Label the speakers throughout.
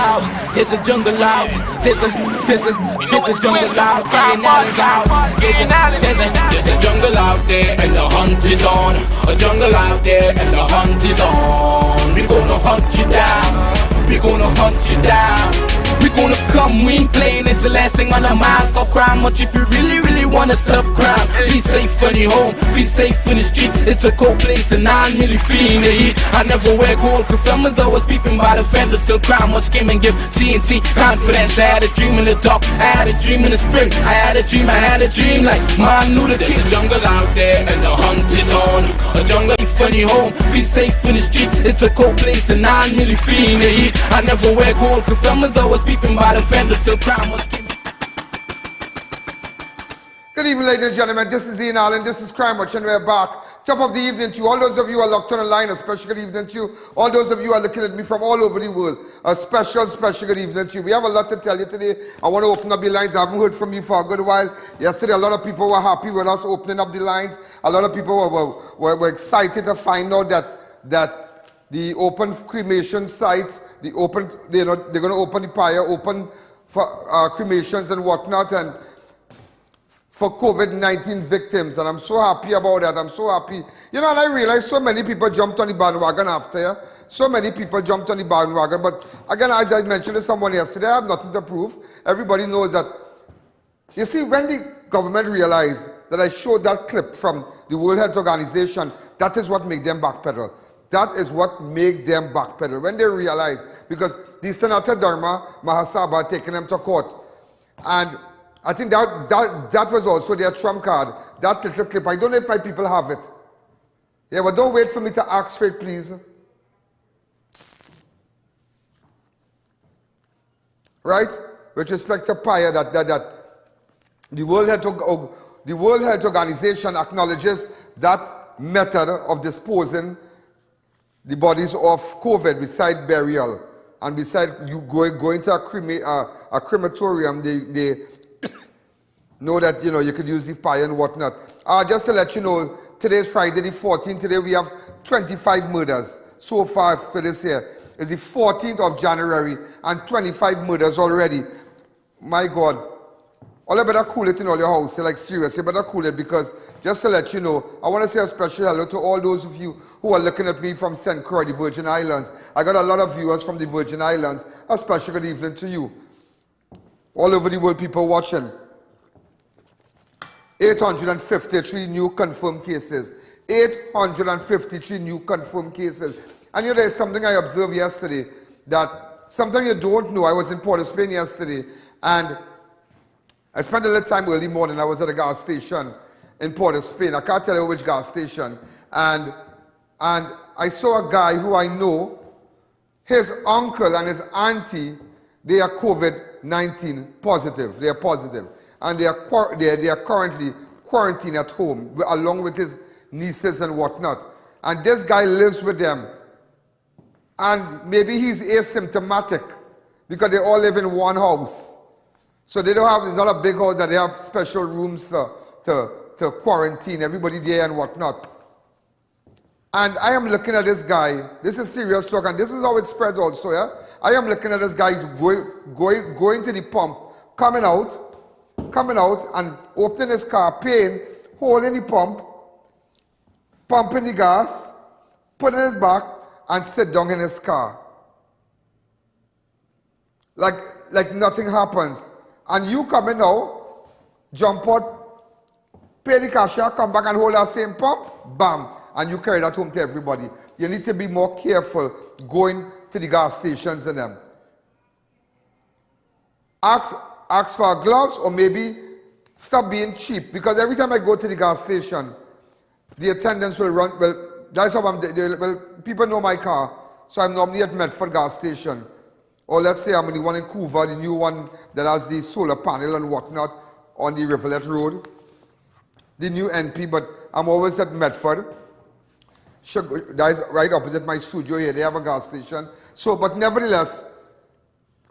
Speaker 1: out, there's a jungle out, there's a jungle out, there's a jungle out there and the hunt is on. A jungle out there and the hunt is on. We gonna hunt you down, we gonna hunt you down. We gonna come, we ain't playing, it's the last thing on our minds. Stop crime much if you really wanna stop crime. Be safe in your home, be safe in the streets. It's a cold place and I'm really feeling the heat. I never wear gold cause someone's always peeping by the fence. Still crime much came and give TNT confidence. I had a dream in the dark, I had a dream in the spring. I had a dream like Martin Luther King. There's a jungle out there and the hunt is on. A jungle in your home, be safe in the streets. It's a cold place and I'm really feeling the heat. I never wear gold cause someone's always peeping by the fence. Still crime much came.
Speaker 2: Good evening, ladies and gentlemen. This is I.A.N. and this is Crime Watch, and we're back. Top of the evening to you. All those of you who are locked on the line, a special good evening to you. All those of you who are looking at me from all over the world, a special good evening to you. We have a lot to tell you today. I want to open up the lines. I haven't heard from you for a good while. Yesterday, a lot of people were happy with us opening up the lines. A lot of people were excited to find out that the open cremation sites, they're going to open the pyre, open for cremations and whatnot, and for COVID-19 victims, and I'm so happy about that. I'm so happy. You know, and I realized so many people jumped on the bandwagon after, yeah? So many people jumped on the bandwagon, but again, as I mentioned to someone yesterday, I have nothing to prove. Everybody knows that. You see, when the government realized that I showed that clip from the World Health Organization, that is what made them backpedal. That is what made them backpedal. When they realized, because the Senator Dharma Mahasabha had taken them to court, and I think that was also their trump card, that little clip. I don't know if my people have it. Yeah, but don't wait for me to ask for it, please. Right? With respect to pyre, that the World Health Organization acknowledges that method of disposing the bodies of COVID beside burial and beside you going to a crematorium. They know that, you know, you could use the pyre and whatnot. Just to let you know, today is Friday the 14th. Today we have 25 murders so far for this year. It's the 14th of January and 25 murders already. My God. All you better cool it in all your house. Like, seriously, you better cool it, because just to let you know, I want to say a special hello to all those of you who are looking at me from St. Croix, the Virgin Islands. I got a lot of viewers from the Virgin Islands. A special good evening to you. All over the world, people watching. 853 new confirmed cases. 853 new confirmed cases. And you know, there's something I observed yesterday that sometimes you don't know. I was in Port of Spain yesterday, and I spent a little time early morning. I was at a gas station in Port of Spain. I can't tell you which gas station. And I saw a guy who I know. His uncle and his auntie, they are COVID-19 positive. They are positive. And they are currently quarantined at home along with his nieces and whatnot. And this guy lives with them. And maybe he's asymptomatic because they all live in one house. So they don't have, it's not a big house that they have special rooms to quarantine everybody there and whatnot. And I am looking at this guy. This is serious talk, and this is how it spreads also, yeah? I am looking at this guy going to the pump, coming out and opening his car, paying, holding the pump, pumping the gas, putting it back, and sit down in his car. Like nothing happens. And you come in now, jump out, pay the cashier, come back and hold that same pump, bam, and you carry that home to everybody. You need to be more careful going to the gas stations and them. Ask for gloves, or maybe stop being cheap, because every time I go to the gas station, the attendants will run, well, that's how people know my car, so I'm normally at Medford gas station. Or let's say I'm in the one in Couva, the new one that has the solar panel and whatnot on the Rivulet Road. The new NP, but I'm always at Medford. That is right opposite my studio here. They have a gas station. So, but nevertheless,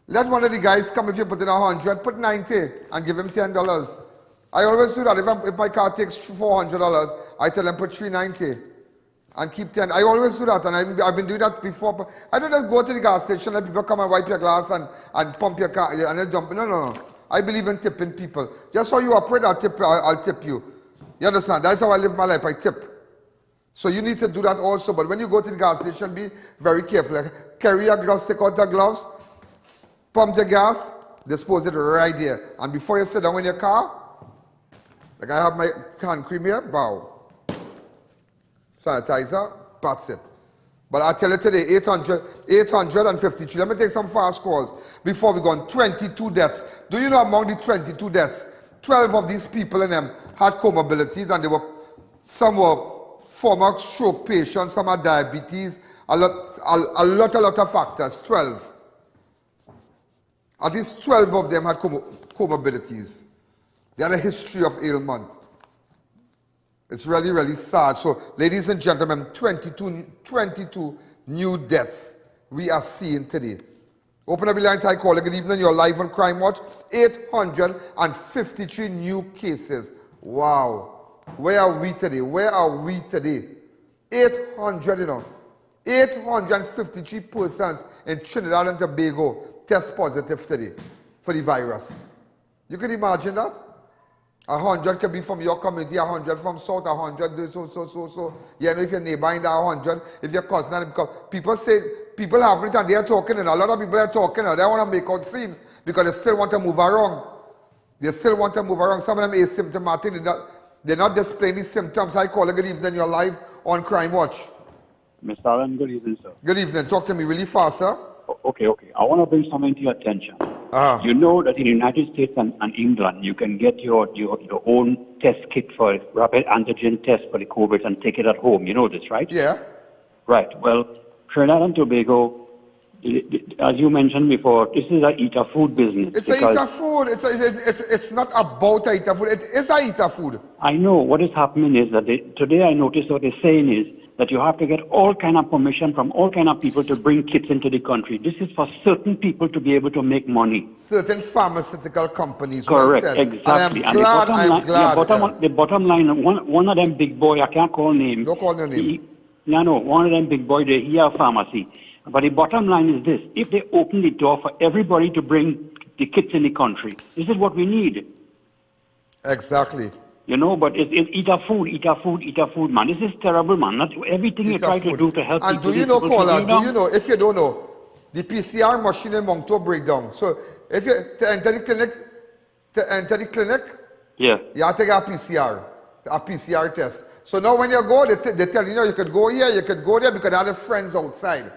Speaker 2: let one of the guys come. If you put in 100, put 90 and give him $10. I always do that. If my car takes $400, I tell them put $390. And keep 10. I always do that, and I've been doing that before. But I don't just go to the gas station and people come and wipe your glass and pump your car and then jump. No. I believe in tipping people. Just how you operate, I'll tip you. You understand? That's how I live my life. I tip. So you need to do that also. But when you go to the gas station, be very careful. Like, carry your gloves, take out your gloves, pump the gas, dispose it right there. And before you sit down in your car, like I have my hand cream here, bow. Sanitizer, that's it. But I tell you today, 853. Let me take some fast calls before we go on. 22 deaths. Do you know among the 22 deaths, 12 of these people in them had comorbidities, and some were former stroke patients, some had diabetes, a lot of factors. 12. At least 12 of them had comorbidities. They had a history of ailment. It's really, really sad. So, ladies and gentlemen, 22 new deaths we are seeing today. Open up the lines, hi caller, good evening, you're live on Crime Watch. 853 new cases. Wow. Where are we today? Where are we today? 800, you know. 853 persons in Trinidad and Tobago test positive today for the virus. You can imagine that? 100 can be from your community, 100 from South, 100 so. You know, if your neighbor in that 100, if your cousin, because people say, people have it and they are talking, and a lot of people are talking, and they want to make out scene because they still want to move around. They still want to move around. Some of them asymptomatic, they're not displaying these symptoms. I call it good evening, you're live on Crime Watch.
Speaker 3: Mr. Allen, good evening, sir.
Speaker 2: Good evening. Talk to me really fast, sir.
Speaker 3: Okay. I want to bring something to your attention. You know that in the United States and England, you can get your own test kit for rapid antigen test for the COVID and take it at home. You know this, right?
Speaker 2: Yeah.
Speaker 3: Right. Well, Trinidad and Tobago, as you mentioned before, this is a eater food business.
Speaker 2: It's a eater food. It's not about a eater food. It is a eater food.
Speaker 3: I know. What is happening is that today I noticed what they're saying is that you have to get all kind of permission from all kind of people to bring kits into the country. This is for certain people to be able to make money.
Speaker 2: Certain pharmaceutical companies.
Speaker 3: Correct,
Speaker 2: well
Speaker 3: exactly.
Speaker 2: And I'm glad.
Speaker 3: The bottom line, one of them big boy, I can't call names.
Speaker 2: Don't call no name.
Speaker 3: No, one of them big boy, he have pharmacy. But the bottom line is this: if they open the door for everybody to bring the kits in the country, this is what we need.
Speaker 2: Exactly.
Speaker 3: You know, but it's eater food, man. This is terrible, man. Not everything you try to do to help people.
Speaker 2: And do you know, caller, do you know, if you don't know, the PCR machine in Moncton break down. So if you, to enter the clinic,
Speaker 3: yeah,
Speaker 2: you have to get a PCR test. So now when you go, they tell you, you could go here, you could go there because they have friends outside.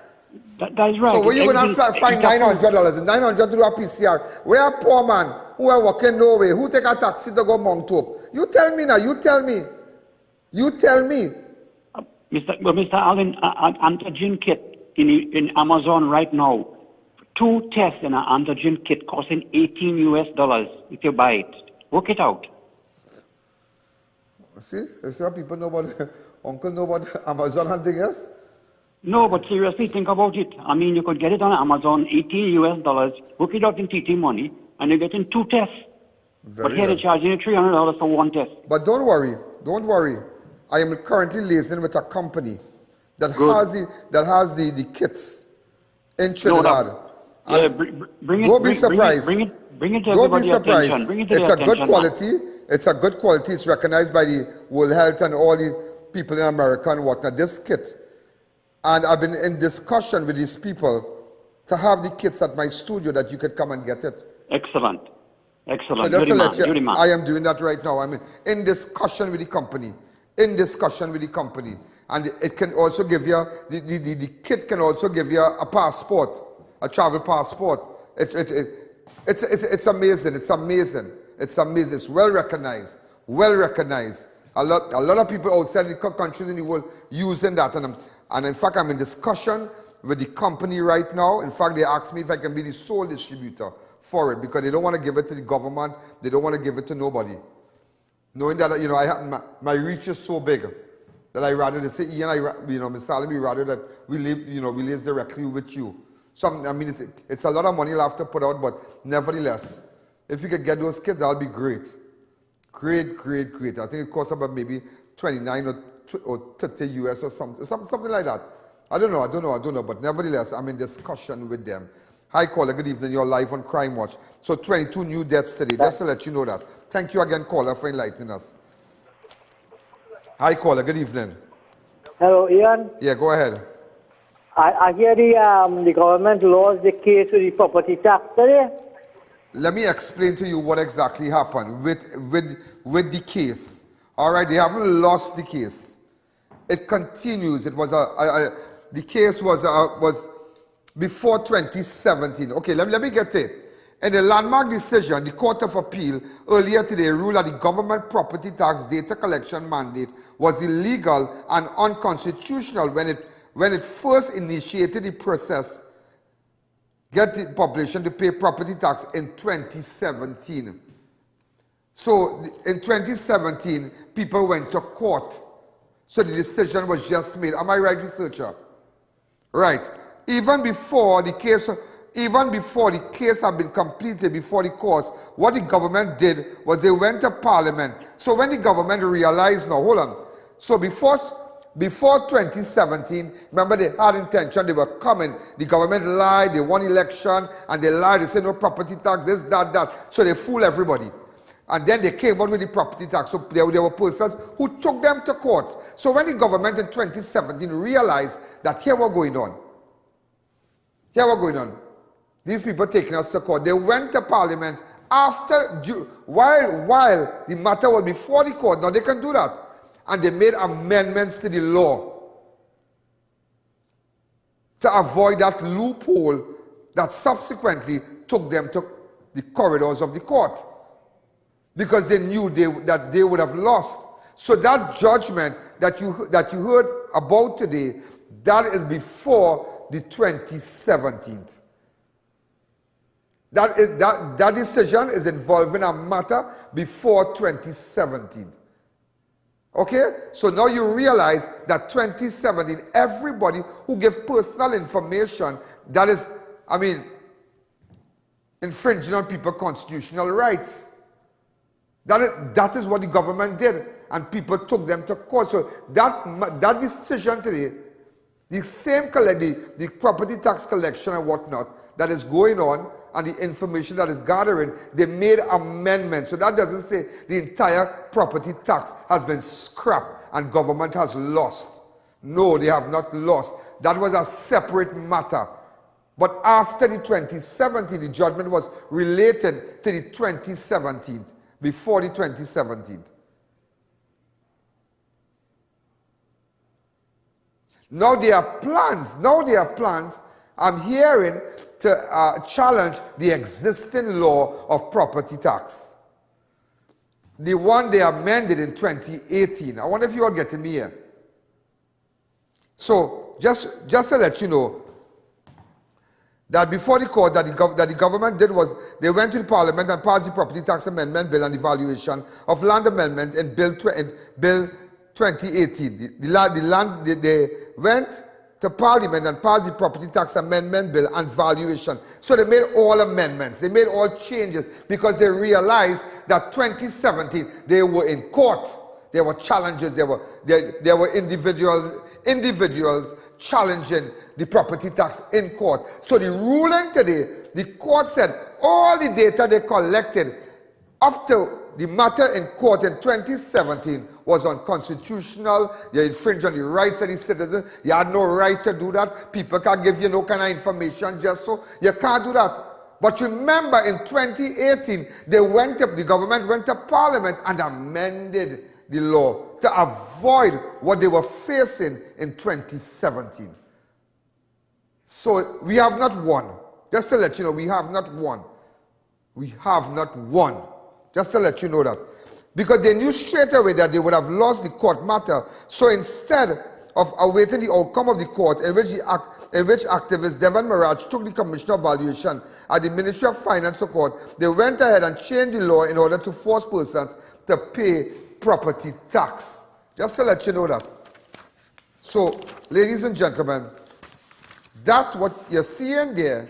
Speaker 3: That is right.
Speaker 2: So where you going to find $900? $900 to do a PCR. Where a poor man who are working nowhere, who take a taxi to go Moncton? You tell me now, you tell me.
Speaker 3: Mr. Allen, an antigen kit in Amazon right now, 2 tests in an antigen kit costing $18 if you buy it. Work it out.
Speaker 2: See how people know about, Uncle know about Amazon and things else?
Speaker 3: No, but seriously, think about it. I mean, you could get it on Amazon, $18, work it out in TT money, and you're getting 2 tests. But here they're charging you $300 for 1 test.
Speaker 2: But don't worry. I am currently liaising with a company that has the kits in Trinidad.
Speaker 3: Bring it.
Speaker 2: Don't be surprised.
Speaker 3: Bring it to everybody's attention. Bring it to
Speaker 2: It's
Speaker 3: their
Speaker 2: a good
Speaker 3: attention,
Speaker 2: quality. It's a good quality. It's recognized by the World Health and all the people in America and whatnot. This kit. And I've been in discussion with these people to have the kits at my studio that you could come and get it.
Speaker 3: Excellent.
Speaker 2: So just to let you,
Speaker 3: I
Speaker 2: am doing that right now. I mean, in discussion with the company. And it can also give you, the kit can also give you a passport, a travel passport. It's amazing. It's well recognized. A lot of people outside the countries in the world using that. And in fact, I'm in discussion with the company right now. In fact, they asked me if I can be the sole distributor for it because they don't want to give it to the government. They don't want to give it to nobody. Knowing that, you know, my reach is so big that I rather they say, I.A.N, Ms. Alleyne, rather that we live directly with you. So, I mean, it's a lot of money you'll have to put out, but nevertheless, if you could get those kids, that'll be great. Great. I think it costs about maybe $29 or or 30 US or something like that. I don't know, but nevertheless, I'm in discussion with them. Hi, caller, good evening. You're live on Crime Watch. So 22 new deaths today, just to let you know that. Thank you again, caller, for enlightening us. Hi, caller, good evening.
Speaker 4: Hello, Ian.
Speaker 2: Yeah, go ahead.
Speaker 4: I hear the government lost the case with the property tax today.
Speaker 2: Let me explain to you what exactly happened with the case. All right, they haven't lost the case. It continues. It was the case was before 2017. Okay, let me get it. In a landmark decision, the Court of Appeal earlier today ruled that the government property tax data collection mandate was illegal and unconstitutional when it first initiated the process, get the population to pay property tax in 2017. So in 2017, people went to court. So the decision was just made. Am I right, researcher? Right. Even before the case had been completed before the courts, what the government did was they went to Parliament. So when the government realized, now hold on. So before 2017, remember they had intention, they were coming. The government lied, they won election, and they lied, they said no property tax, this, that. So they fooled everybody. And then they came out with the property tax. So there were persons who took them to court. So when the government in 2017 realized that here were going on, these people taking us to court, they went to Parliament while the matter was before the court. Now they can do that. And they made amendments to the law to avoid that loophole that subsequently took them to the corridors of the court, because they knew that they would have lost. So that judgment that you heard about today, that is before the 2017. That decision is involving a matter before 2017. Okay? So now you realize that 2017, everybody who gives personal information, that is, infringing on people's constitutional rights. That is what the government did, and people took them to court. So that decision today, the same the property tax collection and whatnot that is going on, and the information that is gathering, they made amendments. So that doesn't say the entire property tax has been scrapped and government has lost. No, they have not lost. That was a separate matter. But after the 2017, the judgment was related to the 2017, before the 2017. Now there are plans, I'm hearing, to challenge the existing law of property tax. The one they amended in 2018. I wonder if you are getting me here. So, just to let you know, that before the court, that the government did was, they went to the Parliament and passed the Property Tax Amendment Bill and the Valuation of Land Amendment in Bill 2018. They went to Parliament and passed the Property Tax Amendment Bill and Valuation. So they made all amendments, they made all changes, because they realized that 2017, they were in court. There were challenges, there were individuals challenging the property tax in court. So the ruling today, the court said all the data they collected up to the matter in court in 2017 was unconstitutional. They infringed on the rights of the citizen. You had no right to do that. People can't give you no kind of information just so. You can't do that. But remember, in 2018, the government went to Parliament and amended the law to avoid what they were facing in 2017. So we have not won. Just to let you know, we have not won. We have not won. Just to let you know that. Because they knew straight away that they would have lost the court matter. So instead of awaiting the outcome of the court, in which activist Devon Mirage took the Commissioner of Valuation at the Ministry of Finance to court, they went ahead and changed the law in order to force persons to pay property tax. Just to let you know that. So, ladies and gentlemen, that's what you're seeing there.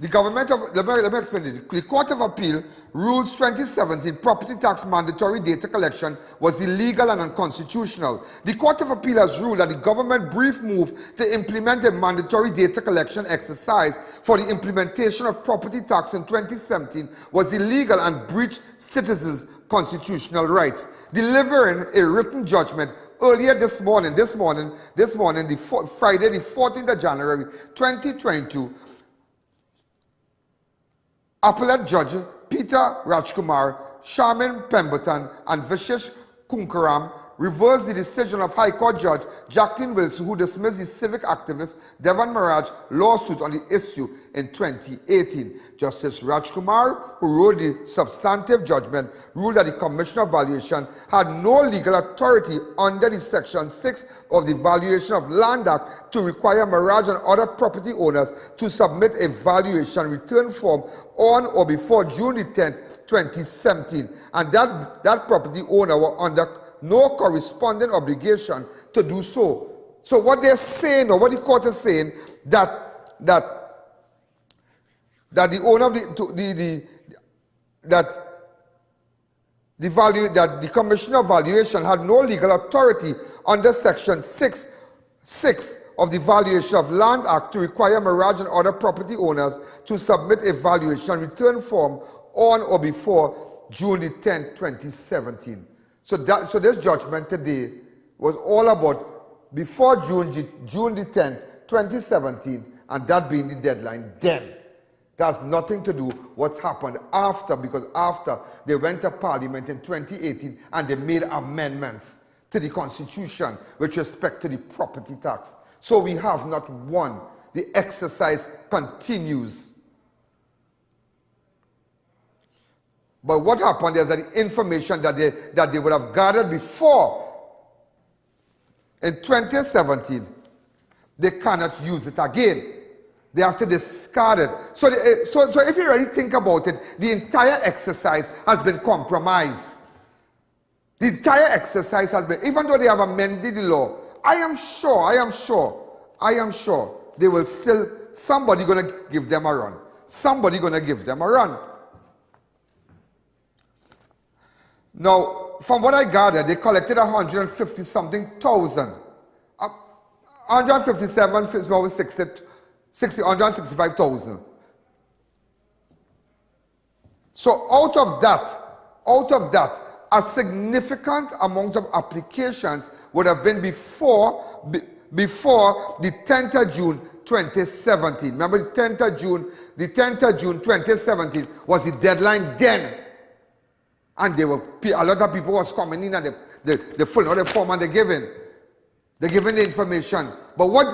Speaker 2: The government of, let me explain it. The Court of Appeal ruled 2017 property tax mandatory data collection was illegal and unconstitutional. The Court of Appeal has ruled that the government brief move to implement a mandatory data collection exercise for the implementation of property tax in 2017 was illegal and breached citizens' constitutional rights. Delivering a written judgment earlier this morning, Friday, the 14th of January, 2022, Appellate Judge Peter Rajkumar, Sharmin Pemberton, and Vishesh Kunkaram reversed the decision of High Court Judge Jacqueline Wilson, who dismissed the civic activist Devan Maraj lawsuit on the issue in 2018. Justice Rajkumar, who wrote the substantive judgment, ruled that the Commissioner of Valuation had no legal authority under the Section 6 of the Valuation of Land Act to require Maraj and other property owners to submit a valuation return form on or before June the 10th, 2017, and that property owner were under no corresponding obligation to do so. So what they're saying, or what the court is saying, that the owner of the Commissioner of Valuation had no legal authority under Section 6 of the Valuation of Land Act to require Maraj and other property owners to submit a valuation return form on or before June the 10th, 2017. So this judgment today was all about before June the 10th, 2017, and that being the deadline then. That has nothing to do what's happened after, because after they went to Parliament in 2018 and they made amendments to the Constitution with respect to the property tax. So we have not won. The exercise continues. But what happened is that the information that they would have gathered before in 2017, they cannot use it again. They have to discard it. So if you really think about it, the entire exercise has been compromised. The entire exercise has been, even though they have amended the law, I am sure, they will still, somebody going to give them a run. Somebody going to give them a run. Now, from what I gathered, they collected 150-something thousand. 157, 165,000. So out of that, a significant amount of applications would have been before the 10th of June 2017. Remember the 10th of June 2017 was the deadline then. And a lot of people was coming in and they fill out the form and they're giving the information. But what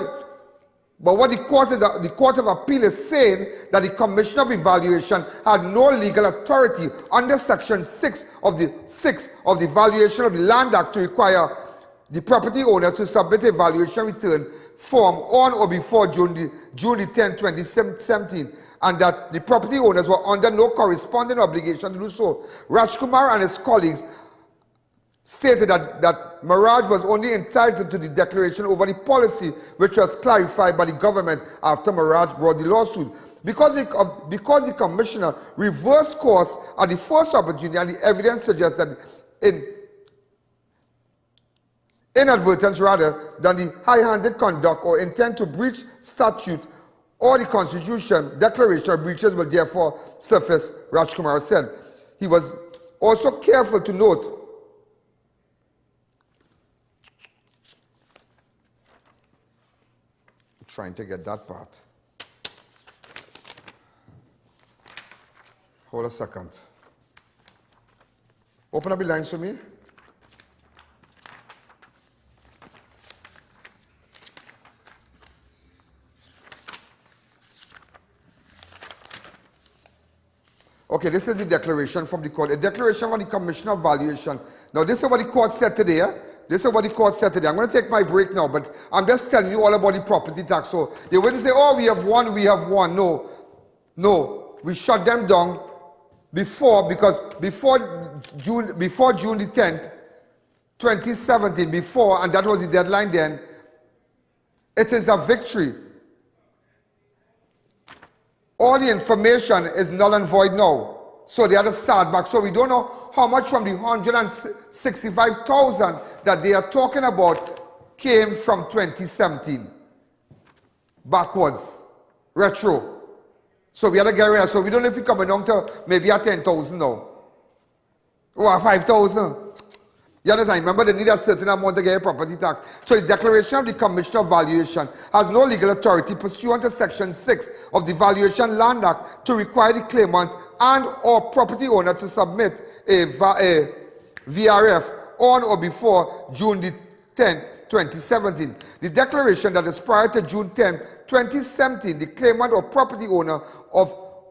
Speaker 2: the Court of Appeal is saying, that the Commissioner of Evaluation had no legal authority under Section 6 of the Valuation of the Land Act to require the property owners to submit a valuation return form on or before June the 10th, 2017, and that the property owners were under no corresponding obligation to do so. Rajkumar and his colleagues stated that Maraj was only entitled to the declaration over the policy, which was clarified by the government after Maraj brought the lawsuit. Because the commissioner reversed course at the first opportunity, and the evidence suggests that inadvertence rather than the high-handed conduct or intent to breach statute or the Constitution, declaration of breaches will therefore surface, Rajkumar said. He was also careful to note trying to get that part. Hold a second. Open up the lines for me. Okay, this is the declaration from the court. A declaration from the Commissioner of Valuation. Now, this is what the court said today. This is what the court said today. I'm going to take my break now, but I'm just telling you all about the property tax. So they wouldn't say, oh, we have won. No. No. We shut them down before June the 10th, 2017, and that was the deadline then. It is a victory. all the information is null and void now. So they had to start back. So we don't know how much from the 165,000 that they are talking about came from 2017. Backwards. Retro. So we had to get rid of it. So we don't know if we're coming down to maybe at 10,000 now. Or 5,000. You understand? Remember, they need a certain amount to get a property tax. So the declaration of the Commissioner of Valuation has no legal authority pursuant to Section 6 of the Valuation Land Act to require the claimant and or property owner to submit a VRF on or before June the 10th, 2017. The declaration that is prior to June 10, 2017, the claimant or property owner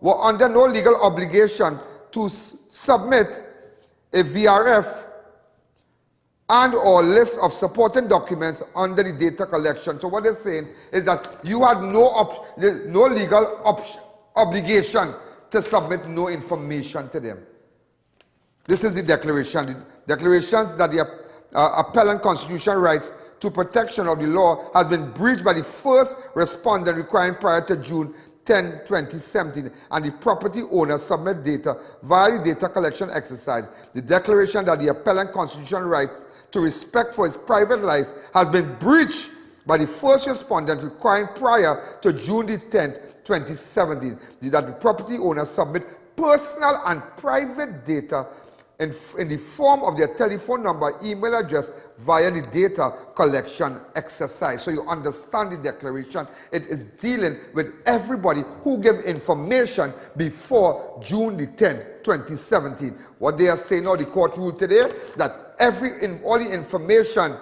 Speaker 2: were under no legal obligation to submit a VRF and or list of supporting documents under the data collection. So what they're saying is that you had no legal obligation to submit no information to them. This is the declaration. The declarations that the appellant constitutional rights to protection of the law has been breached by the first respondent requiring prior to June 10, 2017, and the property owner submit data via the data collection exercise. The declaration that the appellant constitutional rights to respect for his private life has been breached by the first respondent requiring prior to June the 10th, 2017, that the property owner submit personal and private data in the form of their telephone number, email address via the data collection exercise. So you understand the declaration. It is dealing with everybody who gave information before June the 10th, 2017. What they are saying now, the court ruled today, that all the information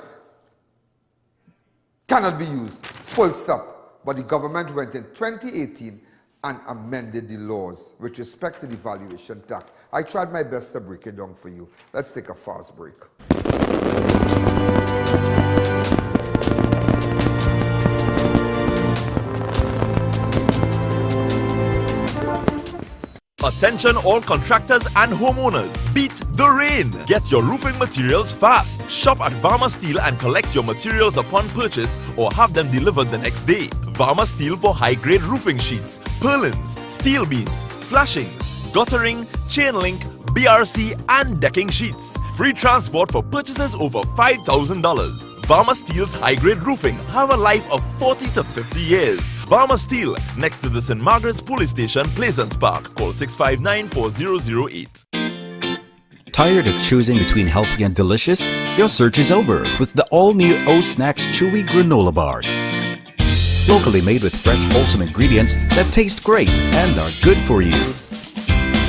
Speaker 2: cannot be used, full stop. But the government went in 2018 and amended the laws with respect to the valuation tax. I tried my best to break it down for you. Let's take a fast break.
Speaker 5: Attention all contractors and homeowners, beat the rain! Get your roofing materials fast. Shop at Varma Steel and collect your materials upon purchase or have them delivered the next day. Varma Steel for high-grade roofing sheets, purlins, steel beams, flashing, guttering, chain link, BRC and decking sheets. Free transport for purchases over $5,000. Varma Steel's high-grade roofing have a life of 40 to 50 years. Varma Steel, next to the St. Margaret's Police Station, Pleasance Park. Call 659-4008.
Speaker 6: Tired of choosing between healthy and delicious? Your search is over with the all-new O-Snacks Chewy Granola Bars. Locally made with fresh, wholesome ingredients that taste great and are good for you.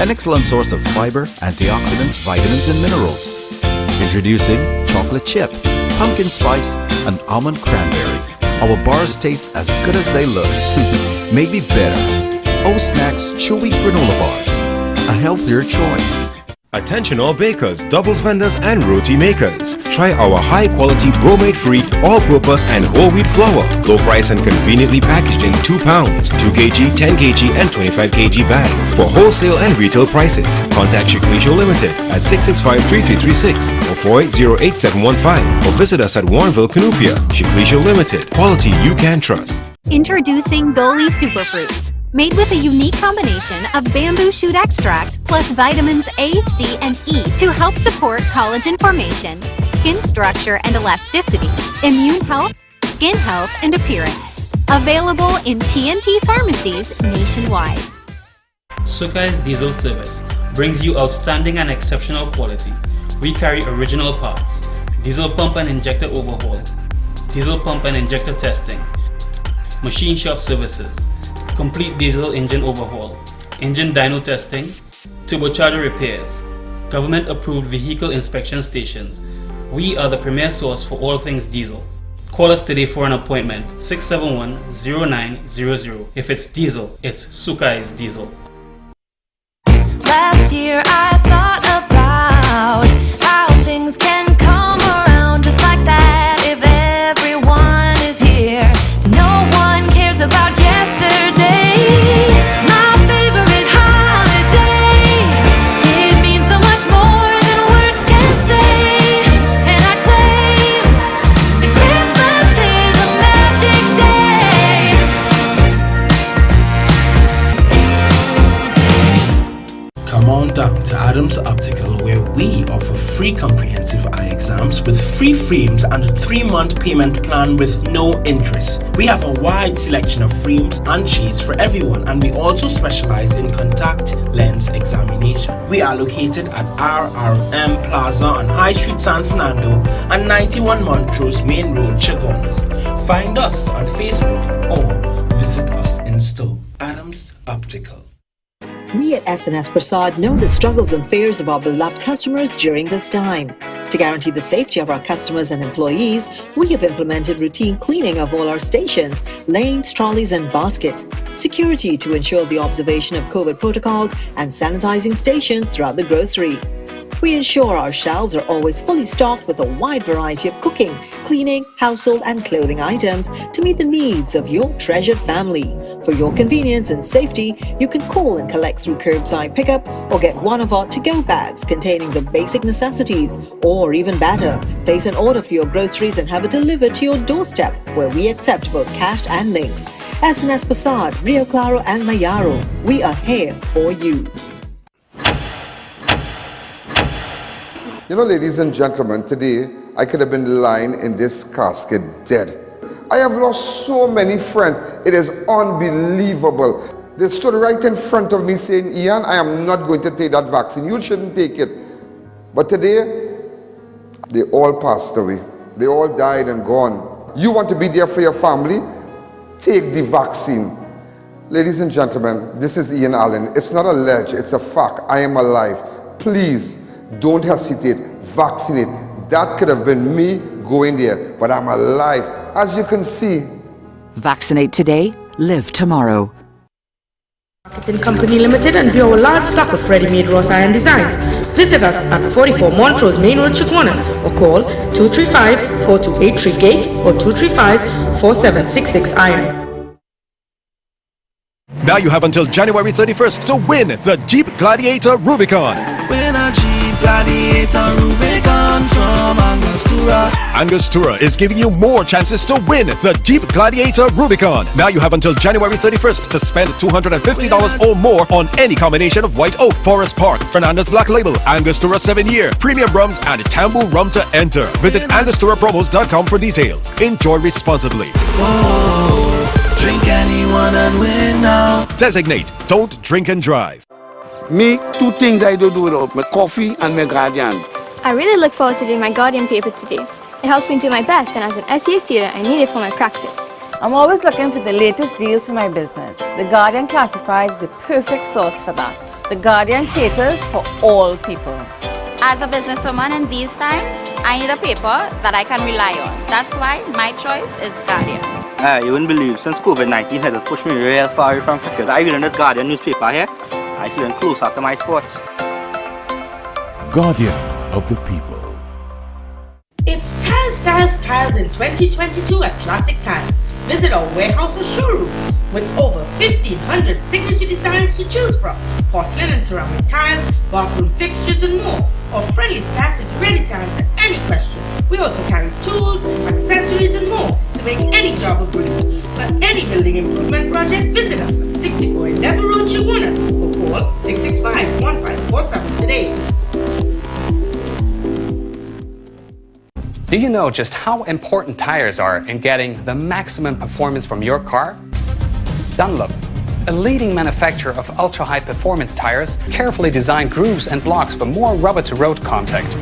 Speaker 6: An excellent source of fiber, antioxidants, vitamins and minerals. Introducing chocolate chip, pumpkin spice, and almond cranberry. Our bars taste as good as they look. Maybe better. O-Snacks Chewy Granola Bars. A healthier choice.
Speaker 7: Attention all bakers, doubles vendors and roti makers. Try our high quality bromate free, all-purpose and whole wheat flour. Low price and conveniently packaged in 2 pounds, 2 kg, 10 kg and 25 kg bags. For wholesale and retail prices, contact Shiklisho Limited at 665-3336 or 480-8715 or visit us at Warrenville, Canupia. Shiklisho Limited, quality you can trust.
Speaker 8: Introducing Goli Superfruits. Made with a unique combination of bamboo shoot extract plus vitamins A, C, and E to help support collagen formation, skin structure and elasticity, immune health, skin health, and appearance. Available in TNT pharmacies nationwide.
Speaker 9: Sukai's Diesel Service brings you outstanding and exceptional quality. We carry original parts, diesel pump and injector overhaul, diesel pump and injector testing, machine shop services, complete diesel engine overhaul, engine dyno testing, turbocharger repairs, government approved vehicle inspection stations. We are the premier source for all things diesel. Call us today for an appointment, 671-0900. If it's diesel, it's Sukai's Diesel.
Speaker 10: Last year I thought about how things can come around just like that if everyone is here. No one cares about yesterday. My favorite holiday. It means so much more than words can say. And I claim that Christmas is a magic day.
Speaker 11: free comprehensive eye exams with free frames and a 3-month payment plan with no interest. We have a wide selection of frames and shades for everyone, and we also specialize in contact lens examination. We are located at RRM Plaza on High Street, San Fernando and 91 Montrose Main Road, Chaguanas. Find us on Facebook or visit us in store. Adams Optical.
Speaker 12: We at SNS Prasad know the struggles and fears of our beloved customers during this time. To guarantee the safety of our customers and employees, we have implemented routine cleaning of all our stations, lanes, trolleys and baskets, security to ensure the observation of COVID protocols, and sanitizing stations throughout the grocery. We ensure our shelves are always fully stocked with a wide variety of cooking, cleaning, household and clothing items to meet the needs of your treasured family. For your convenience and safety, you can call and collect through curbside pickup or get one of our to-go bags containing the basic necessities, or even better, place an order for your groceries and have it delivered to your doorstep, where we accept both cash and links. SNS Prasad, Rio Claro and Mayaro, we are here for you.
Speaker 2: You know, ladies and gentlemen, today I could have been lying in this casket dead. I have lost so many friends. It is unbelievable. They stood right in front of me saying, Ian, I am not going to take that vaccine. You shouldn't take it. But today, they all passed away. They all died and gone. You want to be there for your family? Take the vaccine. Ladies and gentlemen, this is Ian Alleyne. It's not a ledge, it's a fact. I am alive. Please, don't hesitate. Vaccinate. That could have been me going there, but I'm alive, as you can see.
Speaker 13: Vaccinate today, live tomorrow.
Speaker 14: Marketing Company Limited and view our large stock of ready-made wrought iron designs. Visit us at 44 Montrose Main Road, Chaguanas, or call 235-4283 Gate or 235-4766 Iron.
Speaker 7: Now you have until January 31st to win the Jeep Gladiator Rubicon.
Speaker 15: Win a Jeep Gladiator Rubicon from Angostura.
Speaker 7: Angostura is giving you more chances to win the Jeep Gladiator Rubicon. Now you have until January 31st to spend $250 or more on any combination of White Oak, Forest Park, Fernandez Black Label, Angostura 7-Year, Premium Rums, and Tambu Rum to enter. Visit AngosturaPromos.com for details. Enjoy responsibly.
Speaker 15: Whoa, drink anyone and win now.
Speaker 7: Designate, don't drink and drive.
Speaker 16: Me, two things I do without my coffee and my Guardian.
Speaker 17: I really look forward to doing my Guardian paper today. It helps me do my best, and as an SEA student, I need it for my practice.
Speaker 18: I'm always looking for the latest deals for my business. The Guardian Classified is the perfect source for that. The Guardian caters for all people.
Speaker 19: As a businesswoman in these times, I need a paper that I can rely on. That's why my choice is Guardian.
Speaker 20: You wouldn't believe, since COVID-19 has pushed me real far away from cricket, I read in this Guardian newspaper here. I feel closer to my sports.
Speaker 21: Guardian of the people.
Speaker 14: It's Styles in 2022 at Classic Tiles. Visit our warehouse or showroom with over 1,500 signature designs to choose from. Porcelain and ceramic tiles, bathroom fixtures and more. Our friendly staff is ready to answer any question. We also carry tools, accessories and more to make any job a breeze. For any building improvement project, visit us at 64 Endeavour Road, Chaguanas, or call 665-1547 today.
Speaker 22: Do you know just how important tires are in getting the maximum performance from your car? Dunlop, a leading manufacturer of ultra-high performance tires, carefully designed grooves and blocks for more rubber-to-road contact.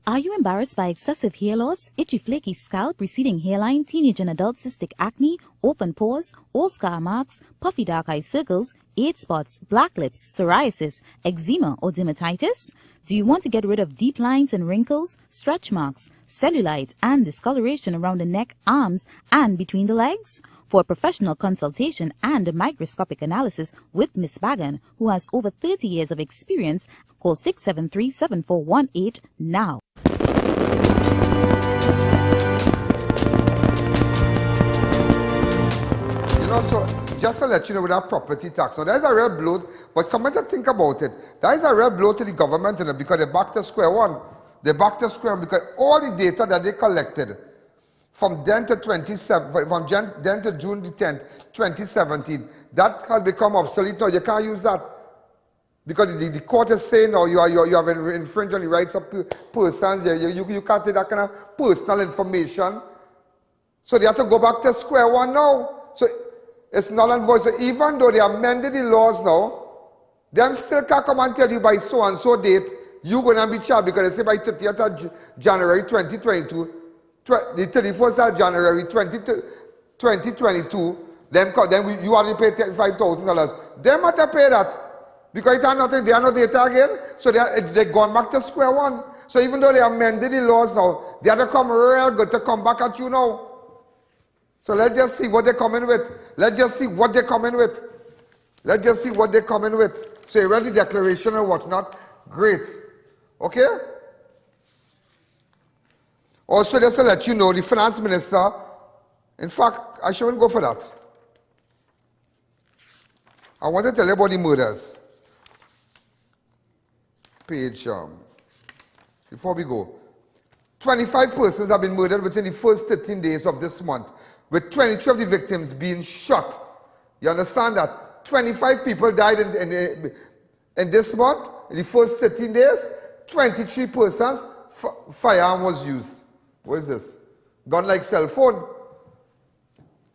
Speaker 23: Are you embarrassed by excessive hair loss, itchy flaky scalp, receding hairline, teenage and adult cystic acne, open pores, old scar marks, puffy dark eye circles, age spots, black lips, psoriasis, eczema or dermatitis? Do you want to get rid of deep lines and wrinkles, stretch marks, cellulite and discoloration around the neck, arms and between the legs? For a professional consultation and a microscopic analysis with Ms. Bagan, who has over 30 years of experience, call 673-7418 now.
Speaker 2: You know, so just to let you know with that property tax, now there's a red blow, but come to think about it, there is a red blow to the government, you know, because they're back to square one. They're back to square one because all the data that they collected from then to June the 10th, 2017, that has become obsolete now. You can't use that. Because the court is saying now you have infringed on the rights of persons. You can't take that kind of personal information. So they have to go back to square one now. So it's null and void. So even though they amended the laws now, them still can't come and tell you by so and so date you're going to be charged, because they say by 30th of January 2022, the 31st of January 2022, then you have to pay $5,000. Them have to pay that. Because it are nothing, they are not data again, so they're going back to square one. So even though they amended the laws now, they have to come real good to come back at you now. So let's just see what they're coming with. Let's just see what they're coming with. Let's just see what they're coming with. So you read the declaration or whatnot? Great. Okay? Also, just to let you know, the finance minister, in fact, I shouldn't go for that. I want to tell you about the murders. Page, before we go. 25 persons have been murdered within the first 13 days of this month, with 23 of the victims being shot. You understand that? 25 people died in this month, in the first 13 days. 23 persons, firearm was used. What is this? Gun like cell phone.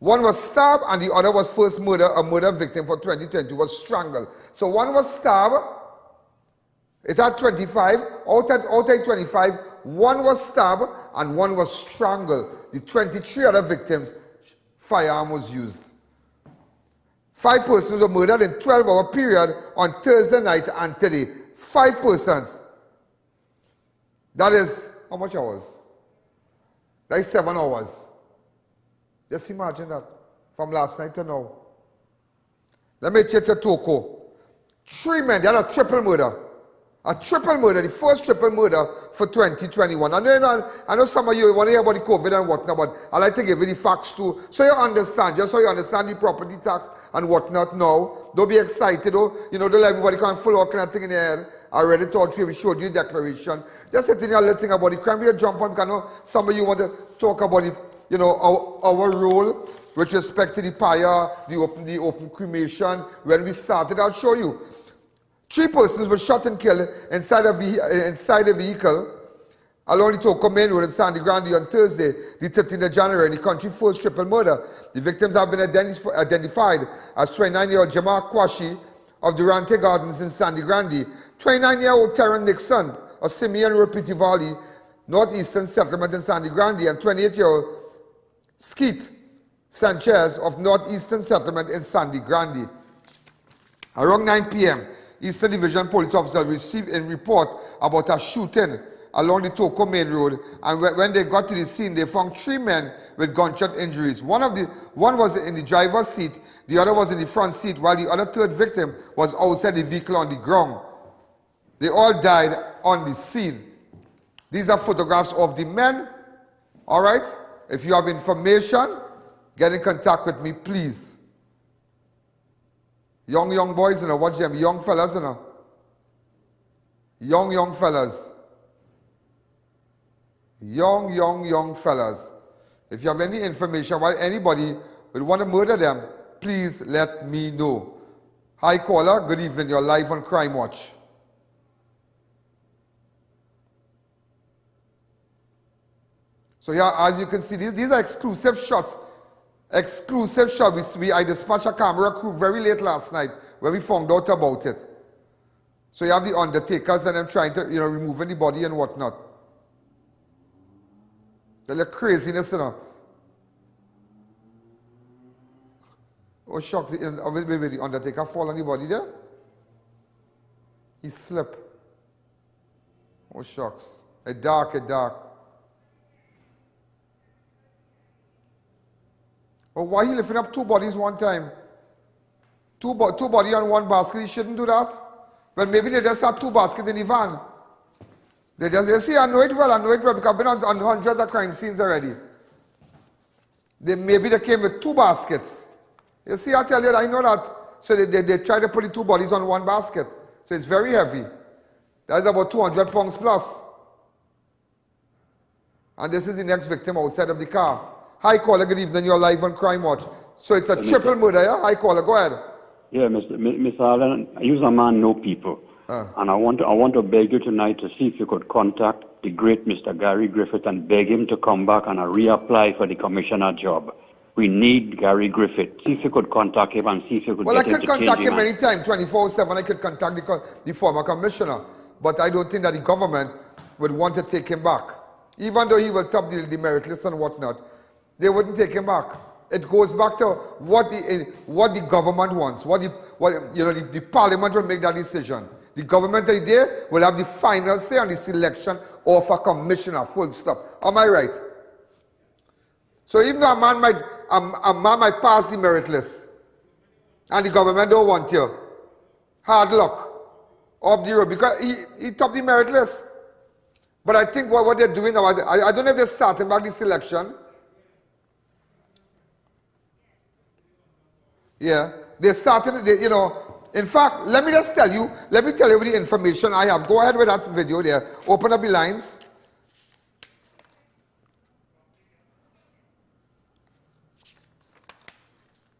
Speaker 2: One was stabbed and the other was first murder. A murder victim for 2020 was strangled. So one was stabbed. It had 25. Out of 25, one was stabbed and one was strangled. The 23 other victims, firearm was used. 5 persons were murdered in 12-hour period on Thursday night and today. 5 persons. That is, how much hours? That is 7 hours. Just imagine that, from last night to now. Let me take to TOCO. 3 men, they had a triple murder. A triple murder, the first triple murder for 2021. I know some of you want to hear about the COVID and whatnot, but I like to give you the facts too, so you understand, just so you understand the property tax and whatnot now. Don't be excited, though. You know, don't let everybody come full of kind of thing in the air. I already told you, we showed you the declaration. Just sit in here a little thing about the crime. We jump on, because I know some of you want to talk about it, you know, our role with respect to the pyre, the open cremation. When we started, I'll show you. 3 persons were shot and killed inside a vehicle along the TOCO main road in Sandy Grande on Thursday, the 13th of January, in the country's first triple murder. The victims have been identified as 29-year-old Jamal Kwashi of Durante Gardens in Sandy Grande, 29-year-old Terran Nixon of Simeon Road, Pretty Valley, Northeastern Settlement in Sandy Grande, and 28-year-old Skeet Sanchez of Northeastern Settlement in Sandy Grande. Around 9 p.m., Eastern Division police officers received a report about a shooting along the TOCO main road, and when they got to the scene, they found 3 men with gunshot injuries. One was in the driver's seat, the other was in the front seat, while the other third victim was outside the vehicle on the ground. They all died on the scene. These are photographs of the men. All right? If you have information, get in contact with me, please. Young boys, you know, watch them. Young fellas, you know. Young fellas. Young fellas. If you have any information about anybody would want to murder them, please let me know. Hi, caller. Good evening. You're live on Crime Watch. So yeah, as you can see, these are exclusive shots. Exclusive shot. I dispatched a camera crew very late last night when we found out about it. So you have the undertakers and them trying to, you know, removing the body and whatnot. They're like craziness, you know. Oh, shucks. Wait, the undertaker fall on the body there? He slipped. Oh, shucks. It's dark. But why he lifting up 2 bodies one time? Two bodies on one basket, he shouldn't do that. Well, maybe they just had 2 baskets in the van. You see, I know it well, because I've been on hundreds of crime scenes already. Maybe they came with 2 baskets. You see, I tell you, I know that. So they try to put the 2 bodies on one basket. So it's very heavy. That's about 200 pounds plus. And this is the next victim outside of the car. Hi, caller, good evening. You're live on Crime Watch. So it's a triple murder, yeah? Hi, caller, go ahead.
Speaker 1: Yeah, Mr. Allen, you're a man know people. And I want to beg you tonight to see if you could contact the great Mr. Gary Griffith and beg him to come back and reapply for the commissioner job. We need Gary Griffith. See if you could contact him and see if you could
Speaker 2: Well, I
Speaker 1: get him
Speaker 2: could
Speaker 1: to change
Speaker 2: contact him
Speaker 1: mind.
Speaker 2: anytime, 24/7. I could contact the former commissioner. But I don't think that the government would want to take him back. Even though he will top the merit list and whatnot, they wouldn't take him back. It goes back to what the government wants. The parliament will make that decision. The government today will have the final say on the selection of a commissioner, full stop. Am I right? So even though a man might pass the merit list and the government don't want you, hard luck, up the road, because he topped the merit list. But I think what they're doing now, I don't know if they're starting back the selection. Yeah, they're starting, in fact, let me tell you the information I have. Go ahead with that video there. Open up the lines.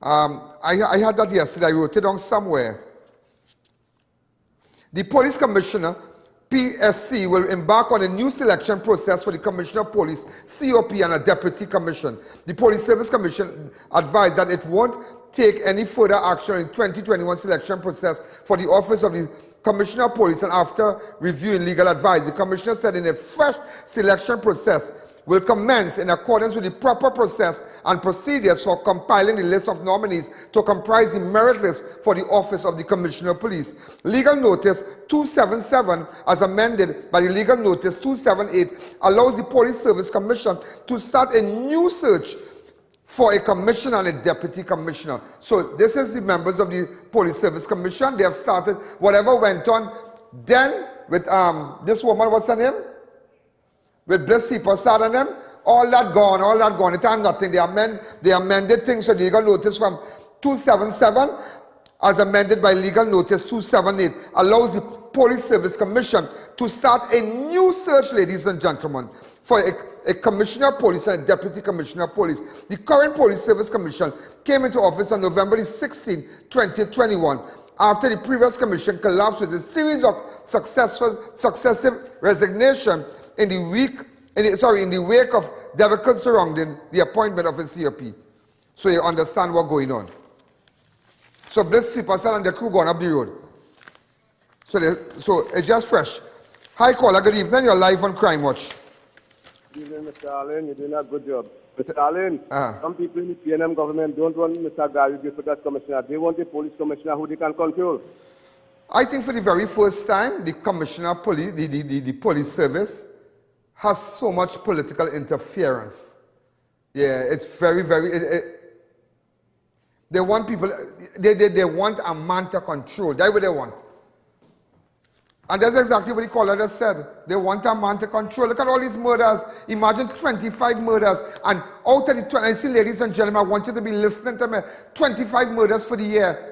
Speaker 2: I had that yesterday. I wrote it down somewhere. The police commissioner, PSC, will embark on a new selection process for the commissioner of police, COP, and a deputy commission. The Police Service Commission advised that it won't take any further action in the 2021 selection process for the office of the commissioner of police, and after reviewing legal advice, the commissioner said in a fresh selection process will commence in accordance with the proper process and procedures for compiling the list of nominees to comprise the merit list for the office of the Commissioner of Police. Legal Notice 277, as amended by the Legal Notice 278, allows the Police Service Commission to start a new search for a commissioner and a deputy commissioner. So this is the members of the Police Service Commission. They have started whatever went on then with this woman, what's her name? With Blissy Prasad and them, all that gone. It had nothing. They amended things to legal notice from 277 as amended by legal notice 278, allows the Police Service Commission to start a new search, ladies and gentlemen, for a commissioner of police and a deputy commissioner of police. The current Police Service Commission came into office on November 16, 2021, after the previous commission collapsed with a series of successive resignations in the wake of debacle surrounding the appointment of a COP. So you understand what's going on. So Bliss Sipasal and the crew gone up the road. So it's just fresh. Hi caller, good evening. You're live on Crime Watch.
Speaker 3: Good evening, Mr. Alleyne. You're doing a good job. Mr. Alleyne, some people in the PNM government don't want Mr. Gary Griffith as commissioner. They want a police commissioner who they can control.
Speaker 2: I think for the very first time, the commissioner of police, the police service, has so much political interference. Yeah, it's very, they want people, they want a man to control. That's what they want. And that's exactly what the caller just said. They want a man to control. Look at all these murders. Imagine 25 murders. And out of the 20, I see, ladies and gentlemen, I want you to be listening to me. 25 murders for the year.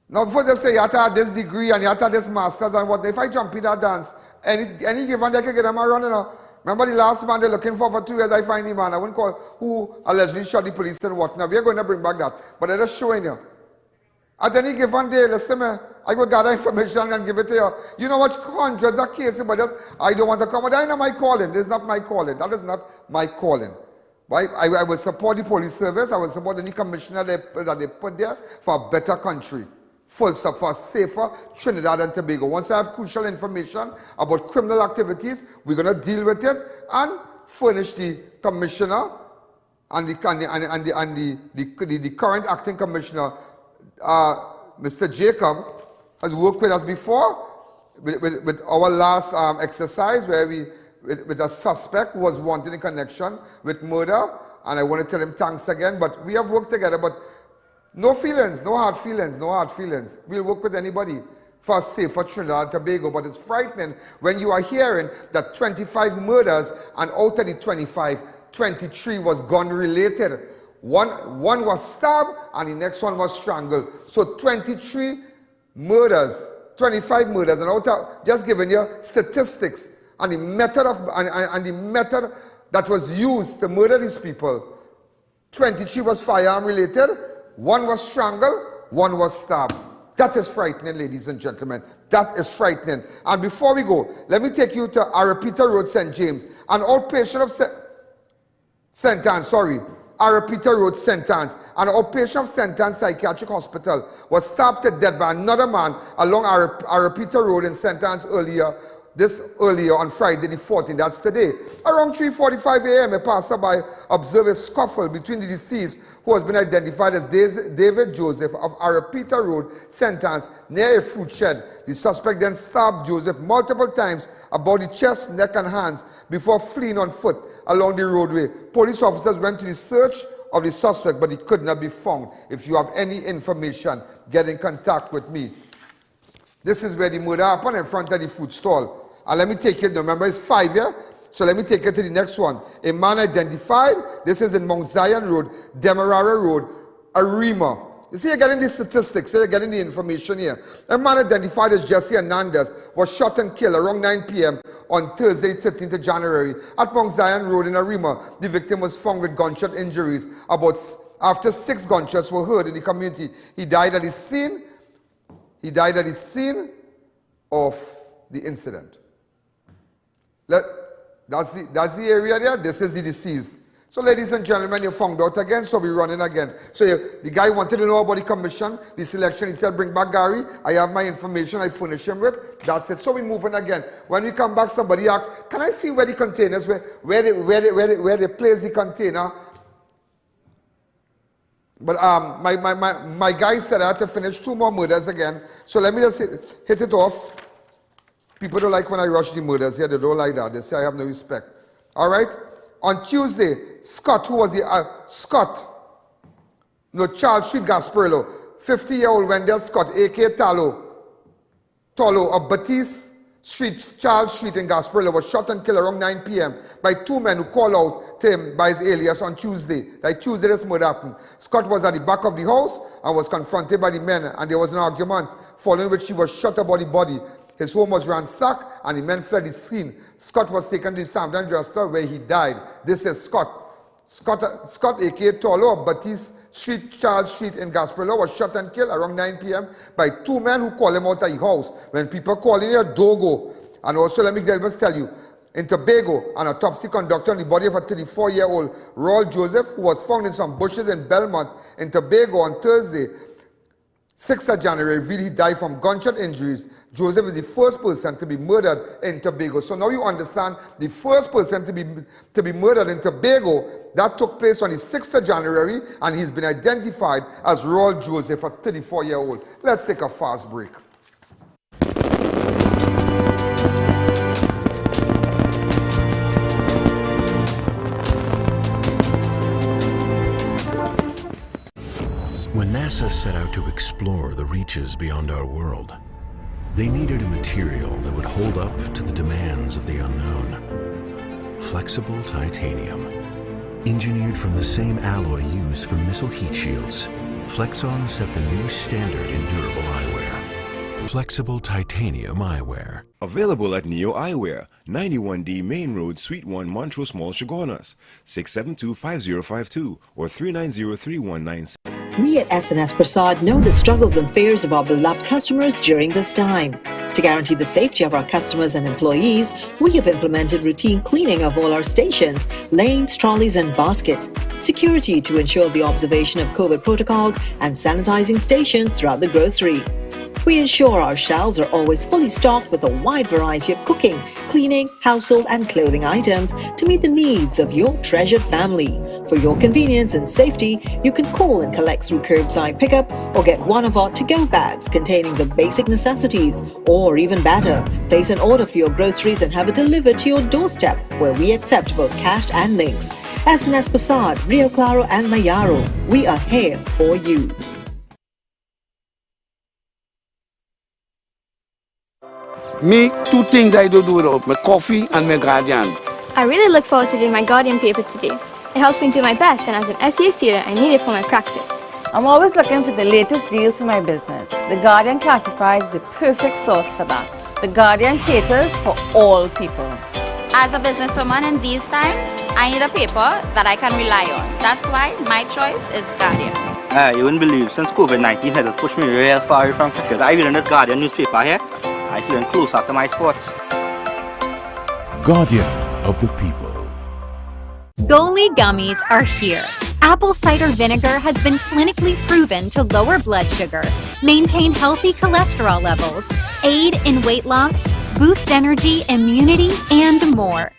Speaker 2: Now, before they say you have to have this degree and you have to have this master's and what, if I jump in that dance, any given day I can get them around, Remember the last man they're looking for 2 years, I find the man. I wouldn't call who allegedly shot the police and whatnot. We're going to bring back that. But they're just showing you. At any given day, listen, I will gather information and give it to you. You know what, hundreds of cases, but just, I don't want to come. That is not my calling. This is not my calling. That is not my calling. Right? I will support the police service. I will support any commissioner that they put there for a better country. Full stop, for safer Trinidad and Tobago. Once I have crucial information about criminal activities, we're going to deal with it and furnish the commissioner and the current acting commissioner, Mr. Jacob, has worked with us before with our last exercise where with a suspect who was wanted in connection with murder, and I want to tell him thanks again, but we have worked together, but no feelings, no hard feelings, no hard feelings. We'll work with anybody for safer Trinidad and Tobago, but it's frightening when you are hearing that 25 murders and out of the 25, 23 was gun-related. One was stabbed and the next one was strangled. So 23 murders, 25 murders, and out of, just giving you statistics and the method that was used to murder these people. 23 was firearm related, one was strangled, one was stabbed. That is frightening, ladies and gentlemen. That is frightening. And before we go, let me take you to Arapita Road, St. James. An outpatient of St. Road, St. Anne's. An outpatient of St. Anne's Psychiatric Hospital was stabbed to death by another man along Arapita Road in St. Anne's earlier on Friday the 14th, that's today. Around 3:45 a.m., a passerby observed a scuffle between the deceased, who has been identified as David Joseph of Arapita Road, St. Anne's, near a fruit shed. The suspect then stabbed Joseph multiple times about the chest, neck, and hands before fleeing on foot along the roadway. Police officers went to the search of the suspect, but he could not be found. If you have any information, get in contact with me. This is where the murder happened, in front of the food stall. And let me take it, remember it's 5 here, so let me take it to the next one. A man identified, this is in Mount Zion Road, Demerara Road, Arima. You see, you're getting the statistics, so you're getting the information here. A man identified as Jesse Hernandez was shot and killed around 9 p.m. on Thursday, 13th of January at Mount Zion Road in Arima. The victim was found with gunshot injuries. After 6 gunshots were heard in the community, he died at the scene. He died at the scene of the incident. That's the area there. This is the deceased. So, ladies and gentlemen, you found out again, so we're running again. So, the guy wanted to know about the commission, the selection. He said, bring back Gary. I have my information. I furnish him with. That's it. So, we're moving again. When we come back, somebody asks, can I see where the containers, where they place the container? But my guy said I had to finish 2 more murders again. So, let me just hit it off. People don't like when I rush the murders here. They don't like that. They say I have no respect. All right? On Tuesday, Scott, who was the... Charles Street, Gasparillo. 50-year-old Wendell Scott, a.k.a. Tolo of Batiste Street, Charles Street in Gasparillo, was shot and killed around 9 p.m. by 2 men who called out to him by his alias on Tuesday. Like Tuesday, this murder happened. Scott was at the back of the house and was confronted by the men, and there was an argument, following which he was shot about the body. His home was ransacked, and the men fled the scene. Scott was taken to the Southampton Hospital, where he died. This is Scott, a.k.a. Tolo of Batiste Street, Charles Street in Gasparillo, was shot and killed around 9 p.m. by 2 men who called him out of the house. When people call in here, Dogo. And also, let me just tell you, in Tobago, an autopsy conducted on the body of a 34-year-old Royal Joseph, who was found in some bushes in Belmont, in Tobago on Thursday, 6th of January, revealed he died from gunshot injuries. Joseph is the first person to be murdered in Tobago. So now you understand, the first person to be murdered in Tobago, that took place on the 6th of January, and he's been identified as Royal Joseph, a 34-year-old. Let's take a fast break.
Speaker 4: When NASA set out to explore the reaches beyond our world, they needed a material that would hold up to the demands of the unknown. Flexible titanium. Engineered from the same alloy used for missile heat shields, Flexon set the new standard in durable eyewear. Flexible titanium eyewear.
Speaker 7: Available at Neo Eyewear, 91D Main Road, Suite 1, Montrose Mall, Chagonas, 672-5052 or 390-3196.
Speaker 12: We at S&S Prasad know the struggles and fears of our beloved customers during this time. To guarantee the safety of our customers and employees, we have implemented routine cleaning of all our stations, lanes, trolleys and baskets, security to ensure the observation of COVID protocols, and sanitizing stations throughout the grocery. We ensure our shelves are always fully stocked with a wide variety of cooking, cleaning, household and clothing items to meet the needs of your treasured family. For your convenience and safety, you can call and collect through curbside pickup or get one of our to-go bags containing the basic necessities. Or even better, place an order for your groceries and have it delivered to your doorstep, where we accept both cash and links. S&S Prasad, Rio Claro and Mayaro, we are here for you.
Speaker 16: Me, 2 things I do without, my coffee and my Guardian.
Speaker 17: I really look forward to doing my Guardian paper today. It helps me do my best, and as an SEA student, I need it for my practice.
Speaker 18: I'm always looking for the latest deals for my business. The Guardian Classified is the perfect source for that. The Guardian caters for all people.
Speaker 19: As a businesswoman in these times, I need a paper that I can rely on. That's why my choice is Guardian.
Speaker 20: You wouldn't believe, since COVID-19 has pushed me real far away from cricket. I read in this Guardian newspaper here. I feel closer to my sport.
Speaker 4: Guardian of the people.
Speaker 8: Goalie gummies are here. Apple cider vinegar has been clinically proven to lower blood sugar, maintain healthy cholesterol levels, aid in weight loss, boost energy, immunity, and more.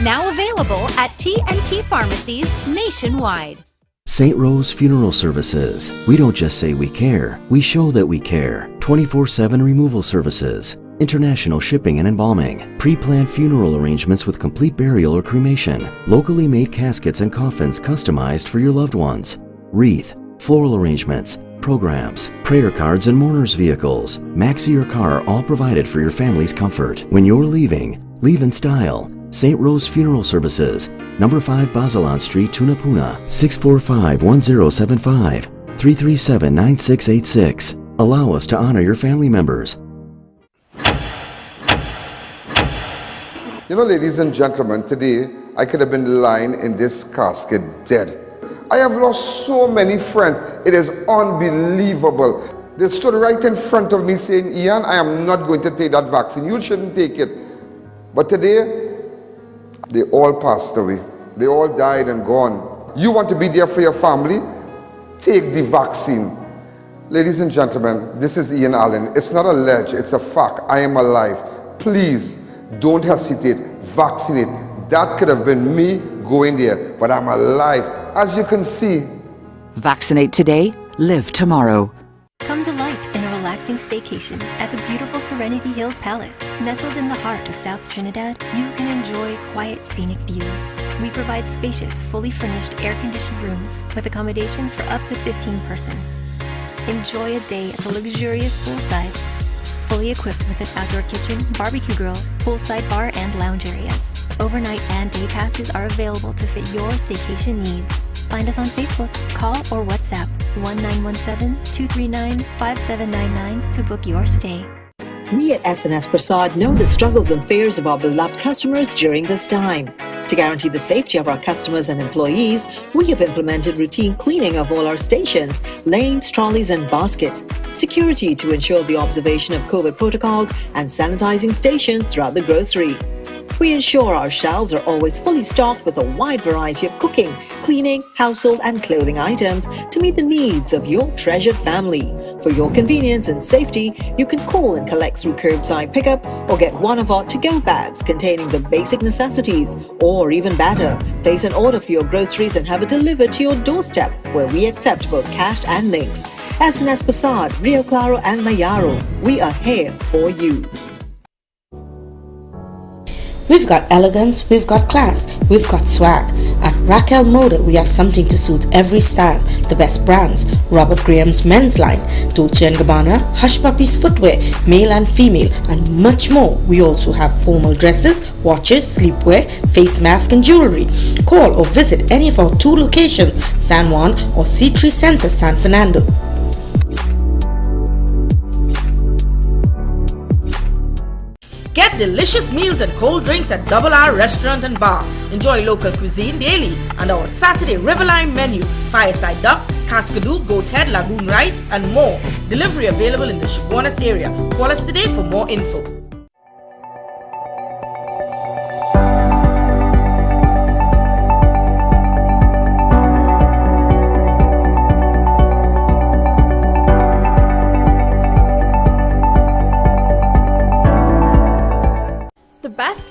Speaker 8: Now available at TNT pharmacies nationwide.
Speaker 5: St. Rose Funeral Services. We don't just say we care, we show that we care. 24/7 removal services, international shipping and embalming, pre-planned funeral arrangements with complete burial or cremation, locally made caskets and coffins customized for your loved ones, wreath, floral arrangements, programs, prayer cards and mourners vehicles, maxi your car, all provided for your family's comfort. When you're leaving, leave in style. St. Rose Funeral Services, number 5 Bazelon Street, Tunapuna, 645-1075, 337-9686. Allow us to honor your family members.
Speaker 2: You know, ladies and gentlemen, today I could have been lying in this casket dead. I have lost so many friends. It is unbelievable. They stood right in front of me saying, Ian, I am not going to take that vaccine. You shouldn't take it. But today, they all passed away. They all died and gone. You want to be there for your family? Take the vaccine. Ladies and gentlemen, this is Ian Alleyne. It's not a ledge, it's a fact. I am alive. Please, don't hesitate. Vaccinate. That could have been me going there, but I'm alive. As you can see.
Speaker 13: Vaccinate today, live tomorrow.
Speaker 6: Come delight in a relaxing staycation at the beautiful Serenity Hills Palace. Nestled in the heart of South Trinidad, you can enjoy quiet, scenic views. We provide spacious, fully furnished, air-conditioned rooms with accommodations for up to 15 persons. Enjoy a day at the luxurious poolside, fully equipped with an outdoor kitchen, barbecue grill, poolside bar, and lounge areas. Overnight and day passes are available to fit your staycation needs. Find us on Facebook, call or WhatsApp 1917-239-5799 to book your stay.
Speaker 12: We at SNS Prasad know the struggles and fears of our beloved customers during this time. To guarantee the safety of our customers and employees, we have implemented routine cleaning of all our stations, lanes, trolleys and baskets, security to ensure the observation of COVID protocols, and sanitizing stations throughout the grocery. We ensure our shelves are always fully stocked with a wide variety of cooking, cleaning, household and clothing items to meet the needs of your treasured family. For your convenience and safety, you can call and collect through curbside pickup or get one of our to-go bags containing the basic necessities, or even better, place an order for your groceries and have it delivered to your doorstep, where we accept both cash and links. SNS Prasad, Rio Claro and Mayaro, we are here for you.
Speaker 14: We've got elegance, we've got class, we've got swag. At Raquel Moda, we have something to suit every style. The best brands: Robert Graham's men's line, Dolce & Gabbana, Hush Puppies footwear, male and female, and much more. We also have formal dresses, watches, sleepwear, face mask and jewelry. Call or visit any of our 2 locations, San Juan or C3 Center, San Fernando. Get delicious meals and cold drinks at Double R Restaurant and Bar. Enjoy local cuisine daily and our Saturday Riverline menu: fireside duck, cascadoo, goat head, lagoon rice, and more. Delivery available in the Chaguanas area. Call us today for more info.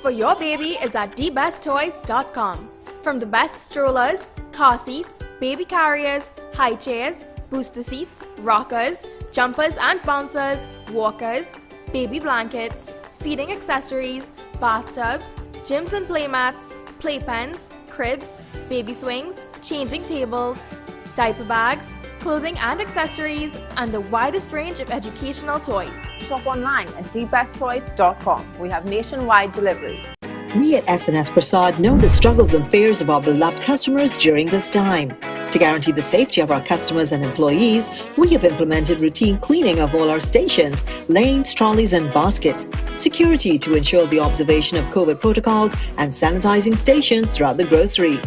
Speaker 17: For your baby is at thebesttoys.com. From the best strollers, car seats, baby carriers, high chairs, booster seats, rockers, jumpers and bouncers, walkers, baby blankets, feeding accessories, bathtubs, gyms and playmats, playpens, cribs, baby swings, changing tables, diaper bags, clothing and accessories, and the widest range of educational toys.
Speaker 18: Shop online at thebesttoys.com. We have nationwide delivery.
Speaker 12: We at SNS Prasad know the struggles and fears of our beloved customers during this time. To guarantee the safety of our customers and employees, we have implemented routine cleaning of all our stations, lanes, trolleys and baskets, security to ensure the observation of COVID protocols, and sanitizing stations throughout the grocery.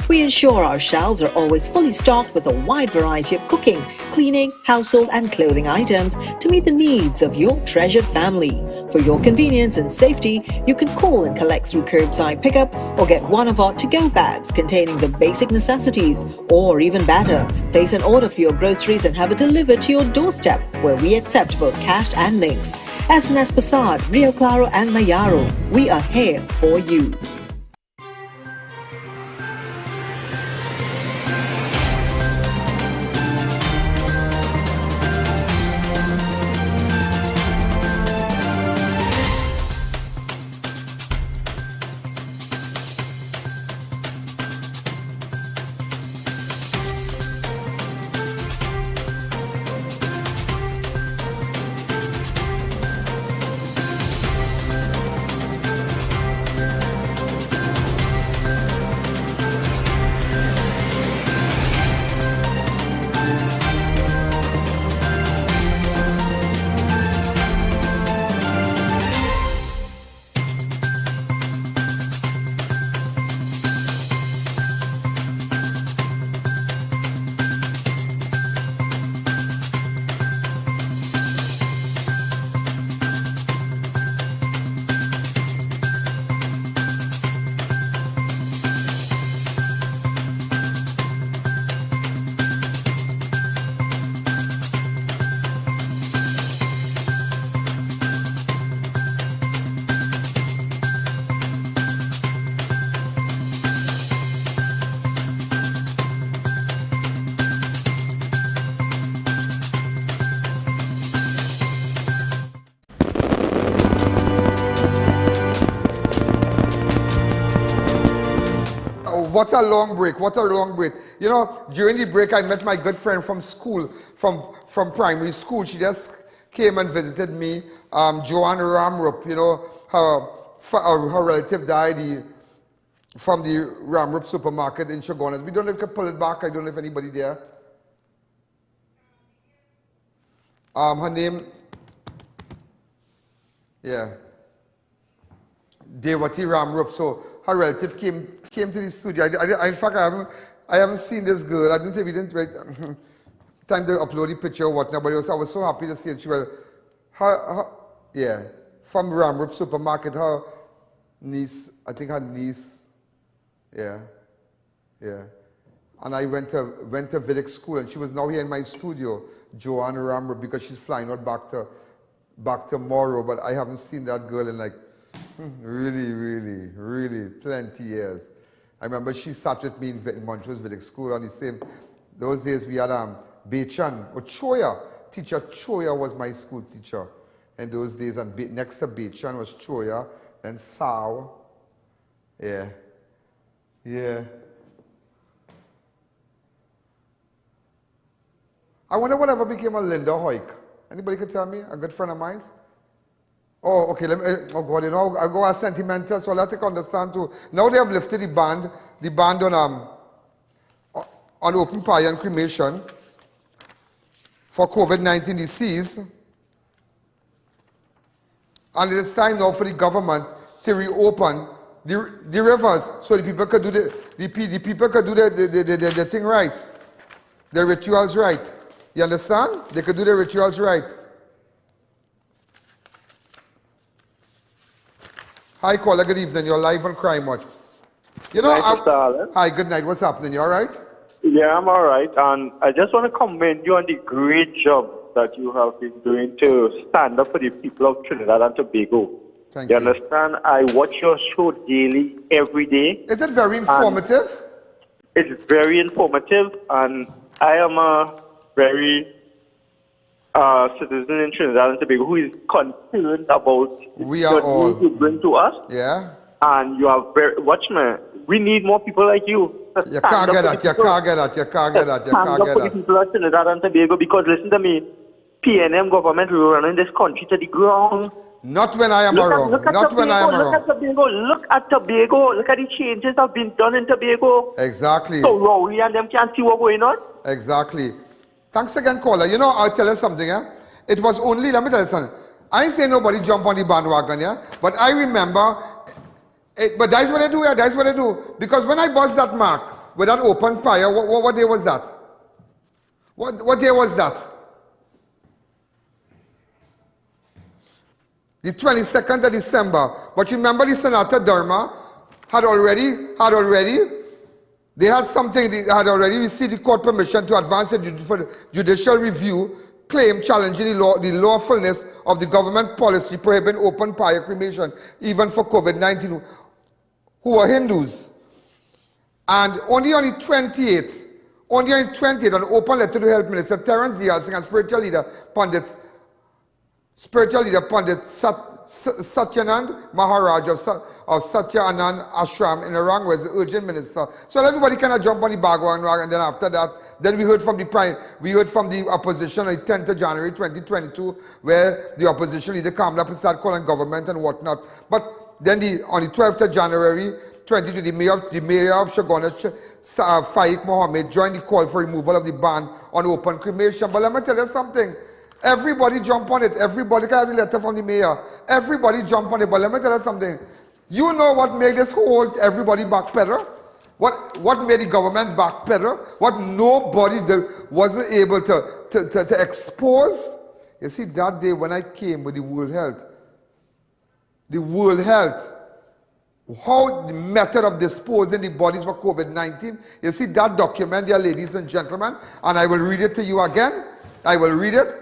Speaker 12: We ensure our shelves are always fully stocked with a wide variety of cooking, cleaning, household and clothing items to meet the needs of your treasured family. For your convenience and safety, you can call and collect through curbside pickup or get one of our to-go bags containing the basic necessities. Or even better, place an order for your groceries and have it delivered to your doorstep, where we accept both cash and links. SNS Passad, Rio Claro and Mayaro, we are here for you.
Speaker 2: What a long break, what a long break. You know, during the break I met my good friend from school, from primary school. She just came and visited me, Joanne Ramrup. You know, her relative died from the Ramrup supermarket in Chagonas. We don't know if we can pull it back. I don't know if anybody there. Her name, yeah, Devati Ramrup. So her relative came to the studio. In fact, I haven't seen this girl. I didn't think we didn't write time to upload the picture or whatnot, but I was so happy to see it. She was, yeah, from Ramrup supermarket. Her niece, I think her niece, yeah. And I went to Vedic school, and she was now here in my studio, Joanne Ramrup, because she's flying out back tomorrow. But I haven't seen that girl in like really plenty years. I remember she sat with me in Montrose Village School on the same, those days we had Bechan, or Choya. Teacher Choya was my school teacher in those days, and next to Bechan was Choya, and Sao. Yeah. I wonder whatever became of Linda Hoyk. Anybody can tell me? A good friend of mine? Oh, okay, oh God, you know, I go as sentimental, so let me understand too. Now they have lifted the ban on open fire and cremation for COVID-19 disease. And it is time now for the government to reopen the rivers so the people could do the people could do the thing right. The rituals right. You understand? They could do the rituals right. Hi, caller. Good evening. You're live on Crime Watch. You know, hi, good night. What's happening? You all right?
Speaker 9: Yeah, I'm all right. And I just want to commend you on the great job that you have been doing to stand up for the people of Trinidad and Tobago.
Speaker 2: Thank you.
Speaker 9: You understand? I watch your show daily, every day.
Speaker 2: Is it very informative?
Speaker 9: It's very informative, and I am a very citizen in Trinidad and Tobago who is concerned about the news you bring to us.
Speaker 2: Yeah.
Speaker 9: And you are very, watch me, we need more people like you.
Speaker 2: You can't get that, you can't get that.
Speaker 9: Stand up for the people of Trinidad and Tobago, because listen to me, PNM government will run in this country to the ground.
Speaker 2: Not when I am around. Not when I am around.
Speaker 9: Look at Tobago. Look at Tobago. Look at the changes that have been done in Tobago.
Speaker 2: Exactly.
Speaker 9: So Rowley and them can't see what's going on.
Speaker 2: Exactly. Thanks again, caller. You know, I'll tell you something, yeah? It was only, let me tell you something. I ain't say nobody jump on the bandwagon, yeah? But I remember, but that's what I do, yeah? That's what I do. Because when I bust that mark, with an open fire. What day was that? What day was that? The 22nd of December. But remember the Senator Derma had already received the court permission to advance for judicial review claim challenging the lawfulness of the government policy prohibiting open fire cremation, even for COVID-19, who are Hindus. And only on the 28th, an open letter to Health Minister Terence Diaz and spiritual leader Pandit Satyanand Maharaj of Satya Anand Ashram in Orang was the urgent minister. So everybody kind of jump on the bandwagon, and then after that, then we heard from the opposition on the 10th of January 2022, where the opposition leader calmed up and started calling government and whatnot. But then on the 12th of January 2022, the mayor of Shagona, Faiq Mohammed, joined the call for removal of the ban on open cremation. But let me tell you something. Everybody jump on it. Everybody can have the letter from the mayor. Everybody jump on it. But let me tell you something. You know what made this whole everybody backpedal? What made the government backpedal? What nobody wasn't able to expose? You see, that day when I came with the World Health, how the method of disposing the bodies for COVID-19, you see that document there, ladies and gentlemen, and I will read it to you again. I will read it.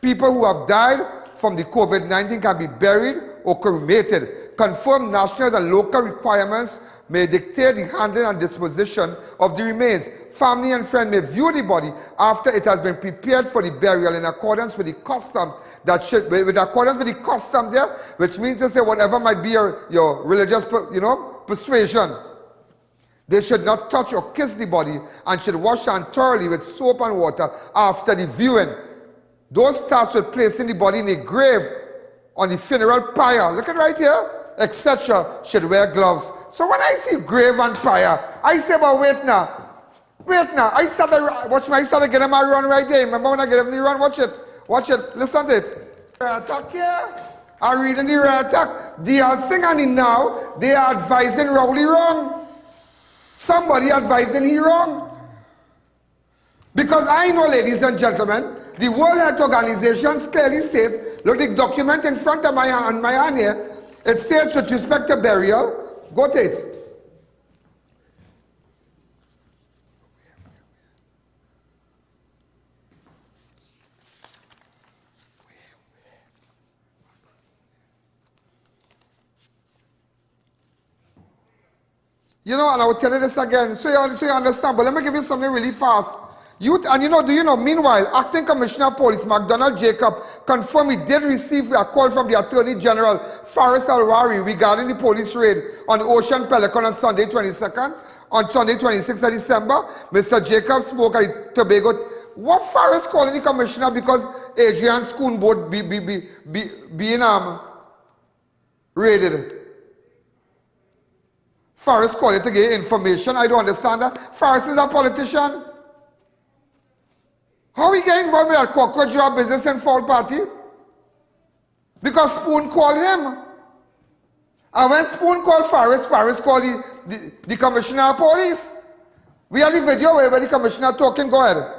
Speaker 2: People who have died from the COVID-19 can be buried or cremated. Confirmed national and local requirements may dictate the handling and disposition of the remains. Family and friends may view the body after it has been prepared for the burial in accordance with the customs which means to say whatever might be your religious, persuasion. They should not touch or kiss the body and should wash and thoroughly with soap and water after the viewing. Those tasked with placing the body in a grave on the funeral pyre, look at right here, etc., should wear gloves. So when I see grave and pyre, I say, but wait now, I started getting my run right there. Remember when I get in the run? Watch it, listen to it. Attack here, I'm reading the attack. They are singing now, they are advising Rowley wrong. Somebody advising he wrong. Because I know, ladies and gentlemen, the World Health Organization clearly states, look, the document in front of my hand here, it states with respect to burial, go to it. And I will tell you this again, so you understand, but let me give you something really fast. Meanwhile, Acting Commissioner of Police McDonald Jacob confirmed he did receive a call from the Attorney General Faris Alwari regarding the police raid on Ocean Pelican on Sunday 22nd. On Sunday 26th of December, Mr. Jacob spoke at Tobago. What Faris calling the commissioner because Adrian's school boat being raided? Faris called it to get information. I don't understand that. Faris is a politician. How we get involved with that cockroach job business and foul party? Because Spoon called him. And when Spoon called Faris, Faris called the commissioner of police. We have the video where the commissioner talking. Go ahead.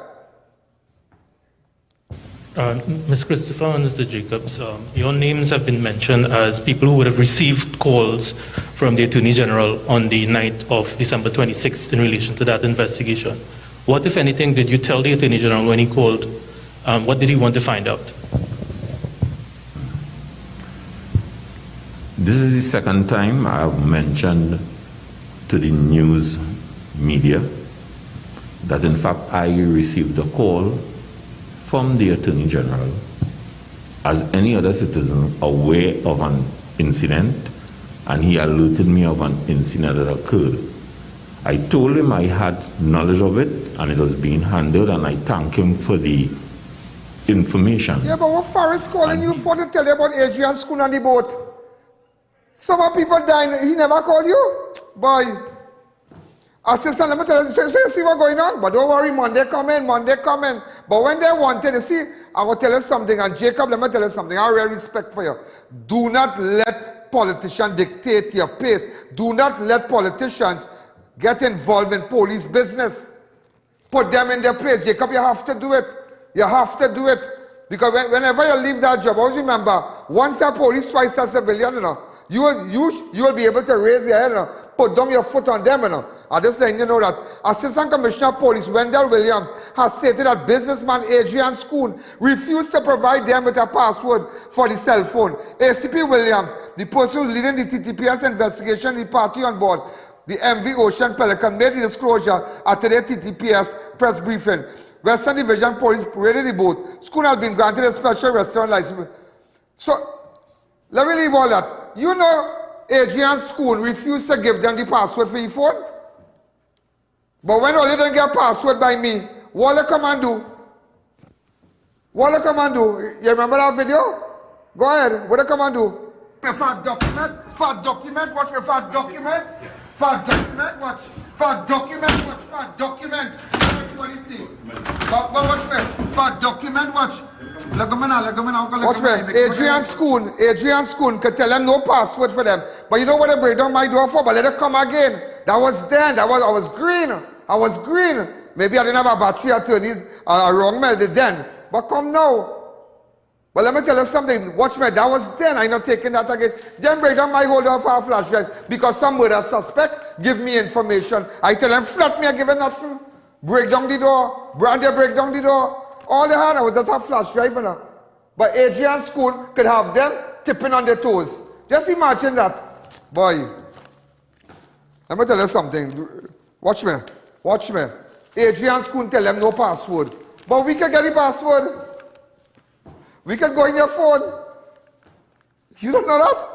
Speaker 10: Ms. Christopher and Mr. Jacobs, your names have been mentioned as people who would have received calls from the Attorney General on the night of December 26th in relation to that investigation. What, if anything, did you tell the Attorney General when he called? What did he want to find out?
Speaker 11: This is the second time I have mentioned to the news media that in fact I received a call from the Attorney General as any other citizen aware of an incident, and he alerted me of an incident that occurred. I told him I had knowledge of it and it was being handled, and I thank him for the information.
Speaker 2: Yeah, but what Faris calling you for to tell you about Adrian's school on the boat? Some people dying, he never called you? Boy. Assistant, let me tell you, so you see what's going on? But don't worry, Monday coming. But when they wanted, you see, I will tell you something, and Jacob, let me tell you something, I have real respect for you. Do not let politicians dictate your pace. Do not let politicians get involved in police business. Put them in their place. Jacob, you have to do it. You have to do it. Because whenever you leave that job, always remember, once a police, twice a civilian, you will be able to raise your head, put down your foot on them. I just letting you know that Assistant Commissioner of Police Wendell Williams has stated that businessman Adrian Schoon refused to provide them with a password for the cell phone. ACP Williams, the person who's leading the TTPS investigation, the party on board, the MV Ocean Pelican, made the disclosure at today's TTPS press briefing. Western Division Police paraded the boat. Schoon has been granted a special restaurant license. So, let me leave all that. You know, Adrian Schoon refused to give them the password for your phone. But when only they get a password by me, what they come and do? What they come and do? You remember that video? Go ahead. What they come and do? For document, watch me for document. For document, watch. For document, watch. For document. Everybody see. But watch me. For document, watch. Watch me. Adrian Schoon could tell them no password for them. But you know what they break down my door for? But let it come again. That was then. I was green. I was green. Maybe I didn't have a battery attorneys wrong melted then. But come now. But let me tell you something. Watch me. That was then. I'm not taking that again. Then break down my whole door for a flash drive. Because some murder suspect give me information. I tell them flat me, I give it nothing. Break down the door. Brandy break down the door. All they had was just a flash drive. But Adrian Schoon could have them tipping on their toes. Just imagine that. Boy. Let me tell you something. Watch me. Watch me. Adrian Schoon tell them no password. But we can get the password. We can go in your phone. You don't know that?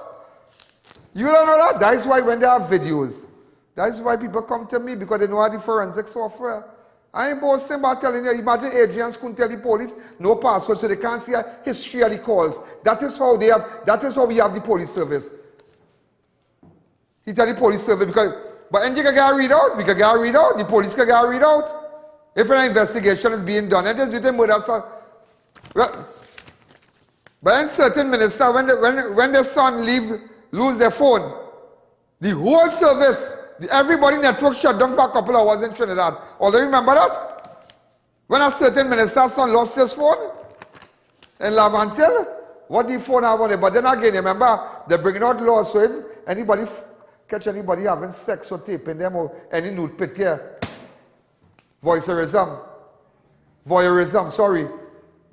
Speaker 2: You don't know that? That is why when they have videos, that is why people come to me, because they know how the forensic software. I ain't boasting about telling you. Imagine Adrian Schoon tell the police no password so they can't see a history of the calls. That is how they have, that is how we have the police service. He tell the police service because, but NG can get a readout, we can get a readout, the police can get a readout. If an investigation is being done, and they do the murder stuff. Well, but in certain ministers, when their son lose their phone, the whole service, everybody network shut down for a couple of hours in Trinidad. All do you remember that? When a certain minister's son lost his phone in Lavantil, what the phone have on it? But then again, remember, they're bringing out laws, so if anybody catch anybody having sex or taping them or any nude picture, voyeurism, sorry.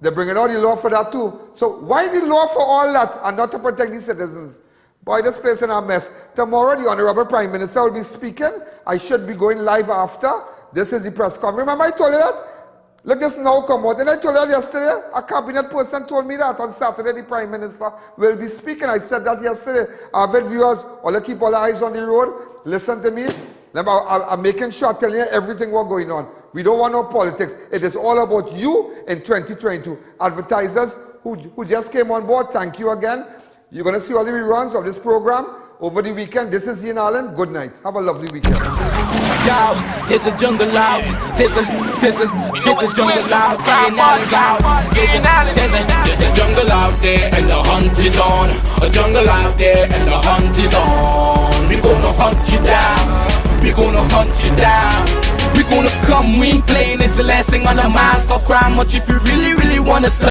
Speaker 2: They're bringing out the law for that too. So why the law for all that and not to protect the citizens? Boy, this place in a mess. Tomorrow, the Honorable Prime Minister will be speaking. I should be going live after. This is the press conference. Remember I told you that? Look, this now come out. And I told you that yesterday. A cabinet person told me that on Saturday the Prime Minister will be speaking. I said that yesterday. Avid viewers, all keep all eyes on the road. Listen to me. I'm making sure I'm telling you everything what's going on. We don't want no politics. It is all about you in 2022. Advertisers who just came on board, thank you again. You're going to see all the reruns of this program over the weekend. This is I.A.N. Alleyne. Good night. Have a lovely weekend.
Speaker 15: Yo, there's a jungle out. There's a jungle out. There's a jungle out there and the hunt is on. A jungle out there and the hunt is on. We gonna hunt you down. We gonna hunt you down. We gonna come, we ain't playing. It's the last thing on our minds. So crime much if you really wanna